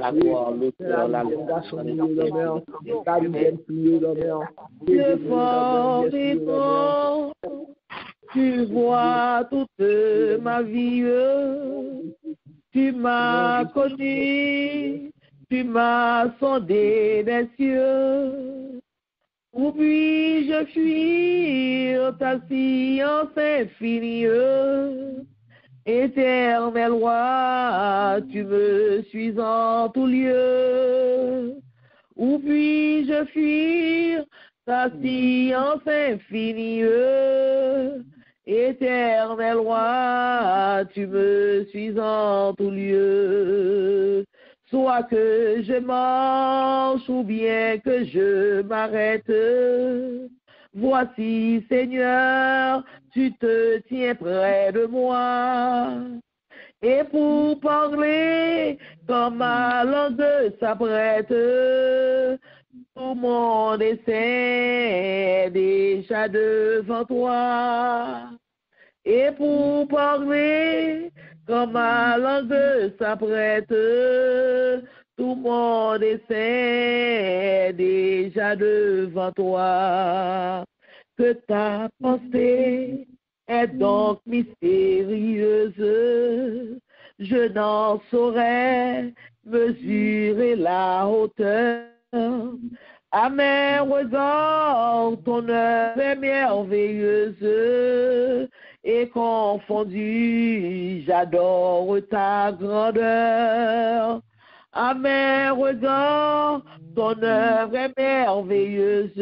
tu vois toute ma vie, tu m'as connu, tu m'as sondé des cieux. Où puis-je fuir ta science infinie? Éternel roi, tu me suis en tout lieu. Où puis-je fuir ta science infinie? Éternel roi, tu me suis en tout lieu. Soit que je marche ou bien que je m'arrête, voici, Seigneur, tu te tiens près de moi. Et pour parler, comme ma langue s'apprête, tout mon dessein déjà devant toi. Et pour parler, comme ma langue s'apprête, tout mon dessein déjà devant toi. Que ta pensée est donc mystérieuse, je n'en saurais mesurer la hauteur. À mes regards, ton œuvre est merveilleuse, et confondu, j'adore ta grandeur. À mes regards, ton œuvre est merveilleuse,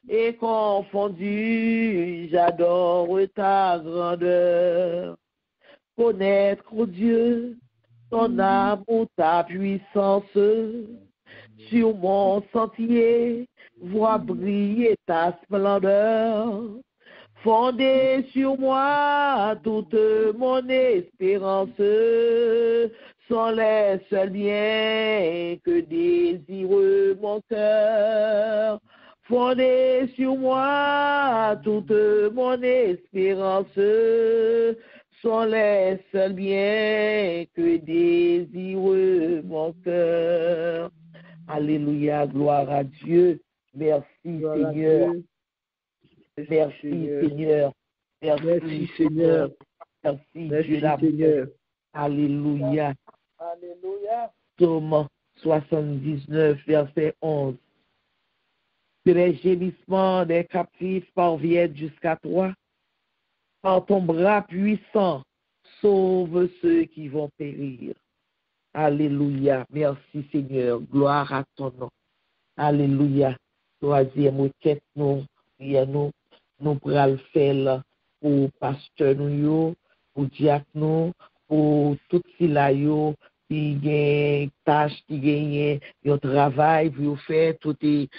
et confondu, j'adore ta grandeur. Connaître, oh Dieu, ton amour, ta puissance, sur mon sentier, vois briller ta splendeur. Fondé sur moi, toute mon espérance, sont les seuls biens que désire mon cœur. Fondé sur moi, toute mon espérance, sont les seuls biens que désire mon cœur. Alléluia, gloire à Dieu. Merci, Seigneur. Merci, Seigneur. Merci, Seigneur. Merci, Dieu d'amour. Alléluia. Alléluia. Psaume 79, verset 11. Que les gémissements des captifs parviennent jusqu'à toi. Par ton bras puissant, sauve ceux qui vont périr. Alléluia. Merci, Seigneur. Gloire à ton nom. Alléluia. Troisième requête, nous pourrons le faire pour pasteur nous, pour diacre nous, pour tout cela, qui gagne tâche, qui gagne un travail pour faire tout et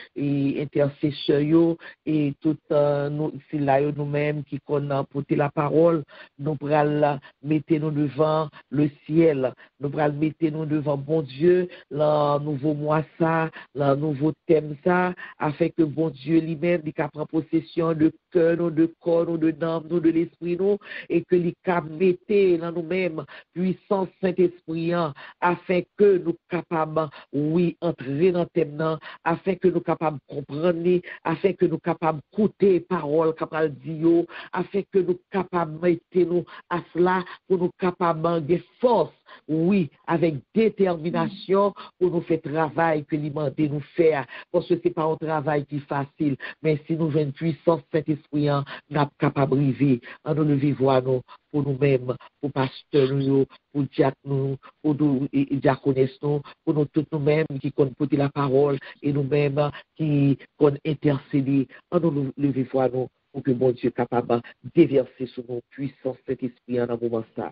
intercession et tout nous c'est là nous-mêmes qui connaissons porter la parole, nous pral mettre nous devant le ciel, nous pral mettre nous devant bon Dieu, le nouveau mois ça, le nouveau thème ça, afin que bon Dieu lui-même il prend possession de cœur, nous, de corps, nous, de d'âme, nous, de l'esprit nous, et que il mette dans nous-mêmes puissance Saint-Esprit afin que nous capables, oui, entrer dans le thème, afin que nous capables comprendre, afin que nous capables écouter parole, capables dire, afin que nous capables mettre nous à cela, pour nous capables de force, oui, avec détermination, pour nous faire travail que l'imandé nous faire, parce que c'est pas un travail qui est facile, mais si nous avons une puissance Saint-Esprit, nous sommes capables de vivre, en nous lever voir nous, pour nous-mêmes, pour pasteurs nous, pour diacres nous, pour nous diaconesses nous, pour nous tous nous-mêmes qui connaissent porter la parole et nous-mêmes qui connaissent intercéder, en nous lever voir nous, pour que mon Dieu est capable de déverser sur nos puissances Saint-Esprit en un moment ça.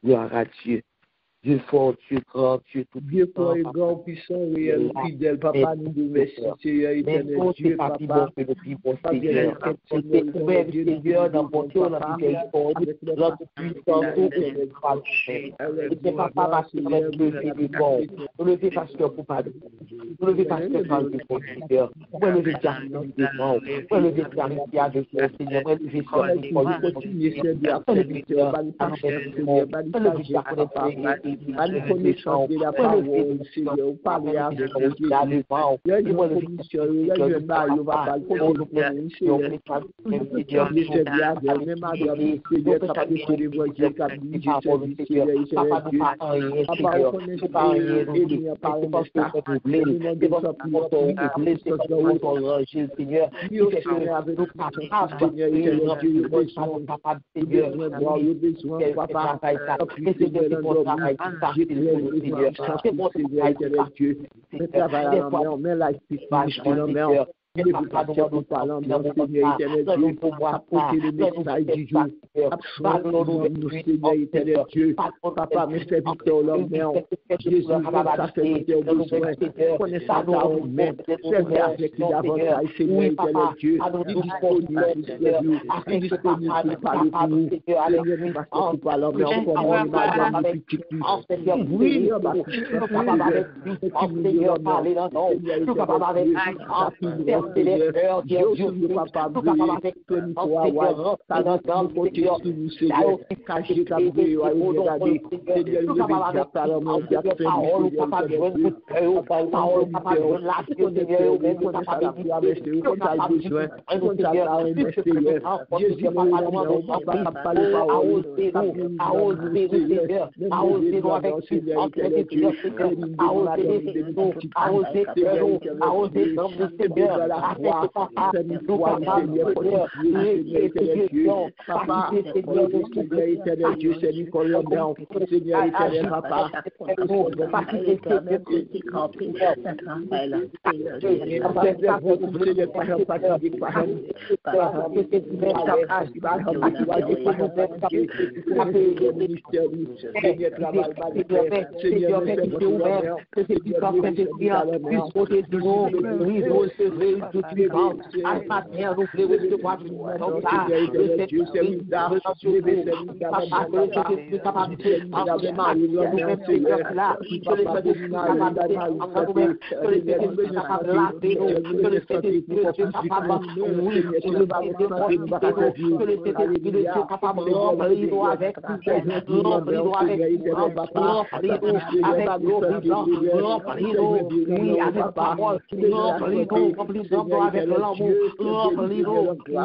Gloire à Dieu. Dieu fort, Dieu grand, Dieu tout Dieu fort et grand, puissant, réel, fidèle, papa, nous vous remercions, Seigneur, éternel Dieu, papa, Seigneur, c'est nous-mêmes, Seigneur, dans mon cœur, dans notre puissance, et papa, va se mettre lever du corps, nous lever pasteur pour parler, nous lever pasteur par le Seigneur, nous lever Dieu devant, nous lever Claritia de Dieu, Seigneur, nous lever sur le corps, à nous connaissance de la parole, Seigneur, parler avec Dieu, il y a une commission, il y a une bail, on va pas le connaître, Seigneur, le Seigneur, même à Dieu, Seigneur, capable de célébrer Dieu, capable de dire, Seigneur, Dieu, papa, on connaît pas, et nous parlons de ça, nous n'avons pas pu Seigneur, Dieu, Seigneur, avec nous, Seigneur, Dieu, besoin, papa, c'est bon, Dieu. Le travail on met la il ne peut pas faire nous parlant, Seigneur éternel Dieu, apporter le message du jour. Absolument, nous, Seigneur éternel Dieu, papa, mes serviteurs, l'homme, Jésus, ça fait nous besoin, connaissez ça dans nous-mêmes, servez avec lui davantage, Seigneur éternel Dieu, disponible pour parler pour nous, Seigneur, parce que tu parles, mais encore moins, madame, depuis que tu oui, c'est les cœurs, Dieu, papa, tout capable avec ça dans le côté nous Seigneur, cacher ta vie, regarder, Seigneur, nous devons parler, mon Dieu, parole, papa, parole, papa, la Seigneur, nous papa, avec comme ça besoin, comme ça Seigneur, Jésus, papa, parler parole, Seigneur, avec Seigneur,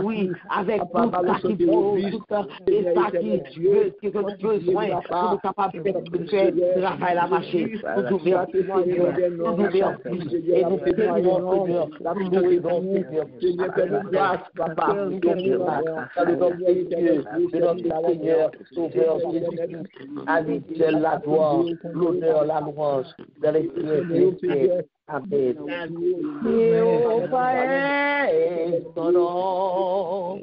oui, avec tout ça qui faut, tout ça, et ça qui veut, qui veut besoin, nous capables de faire travail la machine, nous ouvrir, nous ouvrir, et nous faisons la Seigneur, fais-nous grâce, papa, le nom de notre Seigneur, Sauveur Jésus, à lui seul la gloire, l'honneur, la louange, dans l'esprit. Amen. Jéhovah est son nom.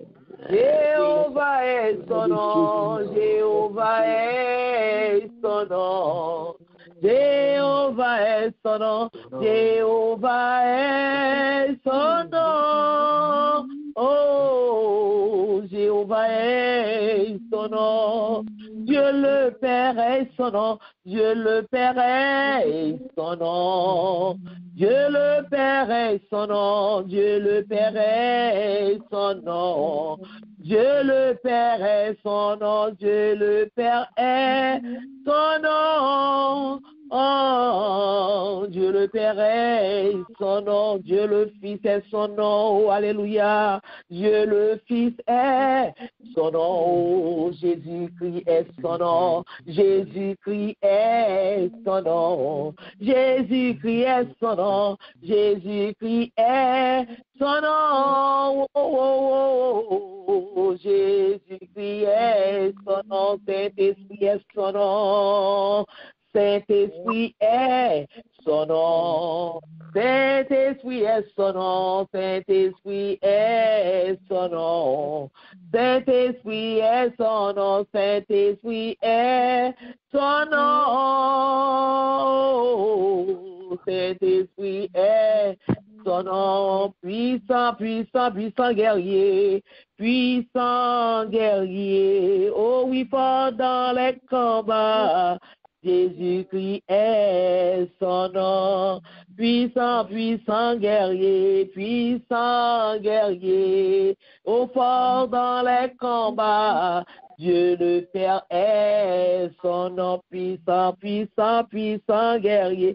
Jéhovah est son nom. Jéhovah est son nom. Jéhovah est son nom, Jéhovah est son nom. Oh, Jéhovah est son nom. Dieu le Père est son nom, Dieu le Père est son nom. Dieu le Père est son nom, Dieu le Père est son nom. Dieu le Père est son nom, Dieu le Père est son nom. Oh, Dieu le Père est son nom, Dieu le Fils est son nom, oh, alléluia. Dieu le Fils est son nom, oh, Jésus-Christ est son nom, Jésus-Christ est son nom, Jésus-Christ est son nom, Jésus-Christ est son nom, oh, oh, oh, oh, Jésus-Christ est son nom, Saint-Esprit est son nom. Saint-Esprit est son nom, Saint-Esprit est son nom, Saint-Esprit est son nom, Saint-Esprit est son nom, Saint-Esprit est son nom, Saint-Esprit est son nom, puissant, puissant, puissant guerrier, puissant guerrier, oh oui, fort dans les combats. Jésus-Christ est son nom, puissant, puissant guerrier, au fort dans les combats. Dieu le Père est son nom, puissant, puissant, puissant guerrier,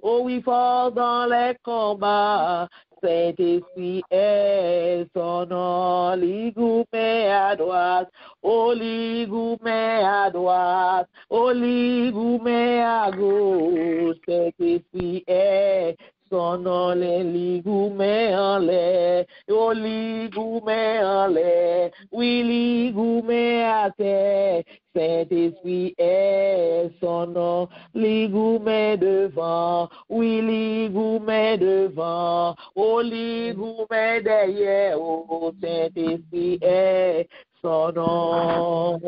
oh oui, fort dans les combats. Saint-Esprit est son nom, ligoumé à droite, oh ligoumé à droite, oh ligoumé à gauche. Saint-Esprit est son nom, les ligoumé en l'air, oh ligoumé en l'air, oui ligoumé à terre. Saint-Esprit est son nom, ligoumé devant, oui ligoumé devant, oh ligoumé derrière, oh Saint-Esprit est son nom.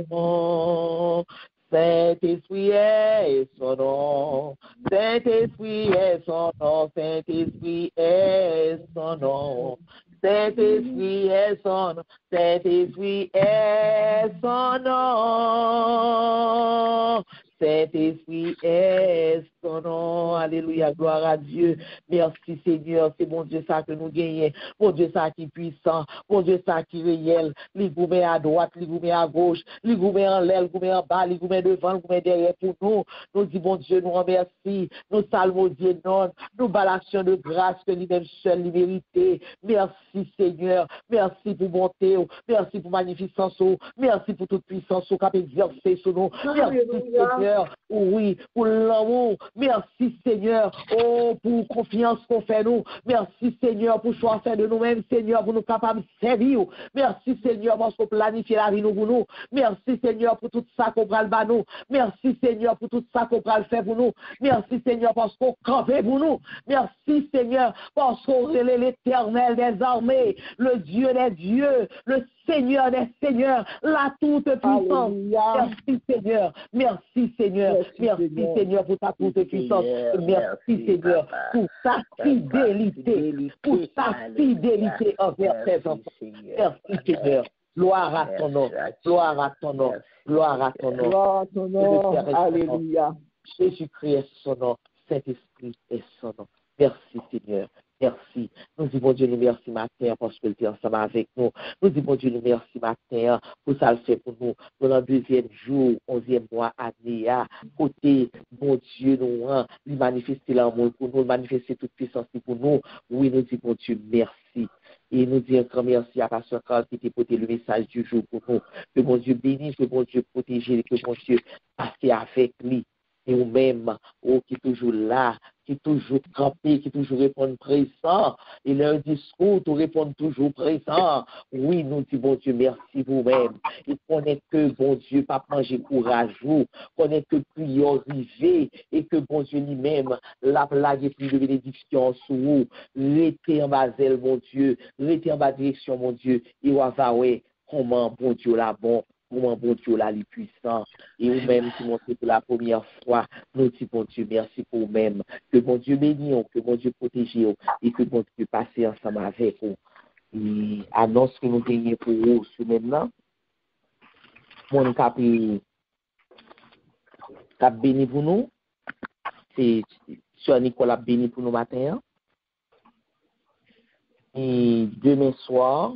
Saint-Esprit est son nom, Saint-Esprit est son nom, Saint-Esprit est son nom. Saint-Esprit est son nom, Saint-Esprit est son nom. Saint-Esprit est son nom. Alléluia, gloire à Dieu. Merci Seigneur, c'est bon Dieu ça que nous gagnons. Bon Dieu ça qui est puissant, bon Dieu ça qui est réel. Ligoumé à droite, ligoumé à gauche, ligoumé en l'air, ligoumé en bas, ligoumé devant, ligoumé derrière pour nous. Nous disons bon Dieu, nous remercie. Nous saluons Dieu non. Nous balacions de grâce que lui-même seul lui mérité. Merci Seigneur. Merci pour bonté. Merci pour magnificence. Merci pour toute puissance qu'a exercé sur nous. Merci Seigneur. Oui, pour l'amour. Merci Seigneur. Oh, pour confiance qu'on fait nous. Merci Seigneur pour choix fait de nous-mêmes, Seigneur, pour nous capables de servir. Merci Seigneur parce qu'on planifie la vie nous pour nous. Merci Seigneur pour tout ça qu'on prend le bas nous. Merci Seigneur pour tout ça qu'on prend le fait pour nous. Merci Seigneur parce qu'on campait pour nous. Merci Seigneur parce qu'on relève l'éternel des armées, le Dieu des dieux, le Seigneur des seigneurs, la toute puissance. Merci Seigneur. Merci Seigneur. Merci Seigneur pour ta toute puissance. Merci Seigneur pour ta fidélité. Pour ta fidélité envers tes enfants. Merci Seigneur. Gloire à ton nom. Gloire à ton nom. Gloire à ton nom. Gloire à ton nom. Alléluia. Jésus-Christ est son nom. Saint-Esprit est son nom. Merci Seigneur. Merci. Nous disons Dieu nous merci matin parce que tu es ensemble avec nous. Nous disons Dieu nous merci matin pour ça le fait pour nous. Dans le deuxième jour, 11e mois année, côté bon Dieu nous il manifeste l'amour pour nous, manifester toute puissance pour nous. Oui, nous disons Dieu merci. Et nous disons encore merci à Pasteur Carl qui t'a porté le message du jour pour nous. Que bon Dieu bénisse, que bon Dieu protège, que bon Dieu passe avec lui. Et nous-mêmes, qui est toujours là, qui est toujours campé, qui toujours répond présent. Et leur discours, tout répond toujours présent. Oui, nous disons, bon Dieu, merci vous-même. Et connaît que, bon Dieu, pas manger courageux, connaît que prioriser, et que, bon Dieu, lui-même, la plague et plus de bénédiction sur vous. Restez en basel, mon Dieu, restez en bas direction, mon Dieu, et on va voir comment, bon Dieu, là, bon. Comment bon Dieu là, les puissants, et vous-même qui montrez pour la première fois, nous disons bon Dieu, merci pour vous-même. Que bon Dieu bénisse, que bon Dieu protège, et que bon Dieu passe ensemble avec vous. Et annonce que nous gagnons pour vous ce maintenant. Mon cap béni pour nous. C'est Sœur Nicolas béni pour nous matin. Et demain soir,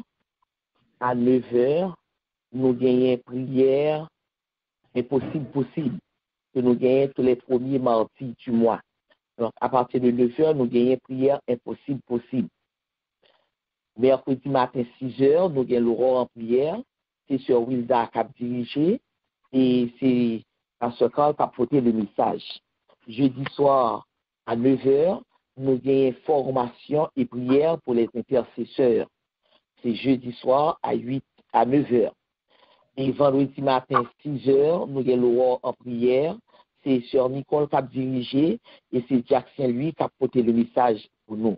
à 9h, nous gagnons prière impossible que nous gagnons tous les premiers mardis du mois. Donc, à partir de 9h, nous gagnons prière impossible. Mercredi matin, 6h, nous gagnons l'aurore en prière. C'est sur Wilda qui a dirigé et c'est Pasteur Carl qui a porté le message. Jeudi soir, à 9h, nous gagnons formation et prière pour les intercesseurs. C'est jeudi soir à 9h. Et vendredi matin, 6h, nous avons l'aurore en prière. C'est Sœur Nicole qui a dirigé et c'est Jack Saint-Louis qui a porté le message pour nous.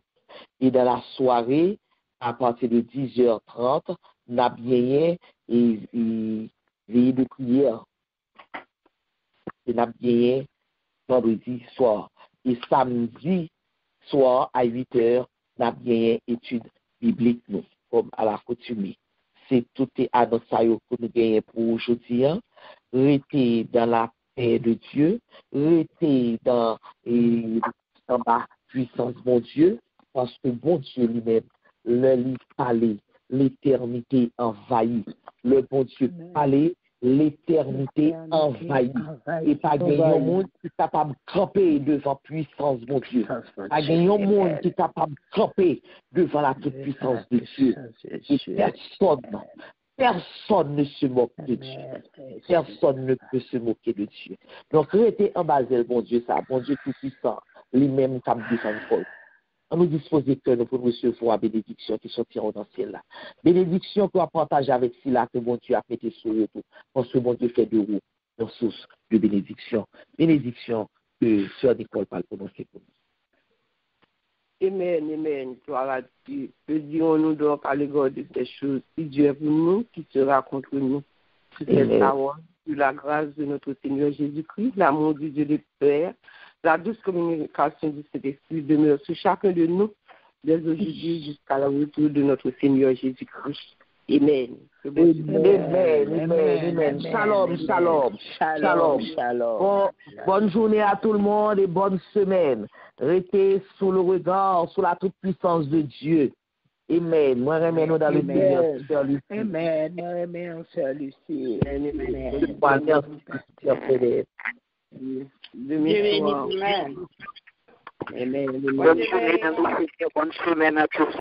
Et dans la soirée, à partir de 10h30, nous avons bien et veillé de prière. Et nous avons bien vendredi soir. Et samedi soir à 8h, nous avons bien étude biblique, nous, comme à la coutume. C'est tout est annoncé que nous gagnons pour aujourd'hui. Restez dans la paix de Dieu, restez dans la puissance de mon Dieu, parce que bon Dieu lui-même, le lit parler, l'éternité envahit. Le bon Dieu parler, l'éternité envahit. Et pas gagner un monde qui est capable de camper devant la puissance de mon Dieu. Pas gagner un monde qui est capable de camper devant la toute puissance de Dieu. Et personne ne se moque de Dieu. Personne ne peut se moquer de Dieu. Donc, restez en bas de bon Dieu, ça, bon Dieu tout puissant, lui-même qui a besoin de on nous dispose que nous pouvons recevoir la bénédiction qui sortiront dans ce ciel-là. Bénédiction qu'on va partager avec cela que bon Dieu a fait sur eux tout. Parce que bon Dieu fait de vous une source de bénédiction. Bénédiction que Sœur Nicole parle prononcer pour nous. Amen. Gloire à Dieu. Que dirons-nous donc à l'égard de ces choses? Si Dieu est pour nous, qui sera contre nous? C'est savoir sur la grâce de notre Seigneur Jésus-Christ, l'amour du Dieu le Père, la douce communication du Saint-Esprit demeure sur chacun de nous, dès aujourd'hui jusqu'à la retour de notre Seigneur Jésus-Christ. Amen. Amen. Shalom. Bonne journée à tout le monde et bonne semaine. Restez sous le regard, sous la toute-puissance de Dieu. Amen. Moi, remets-nous dans le Seigneur, Sœur Lucie. Amen. Moi, remets Sœur Lucie. Amen. Amen. Bonne semaine à tous.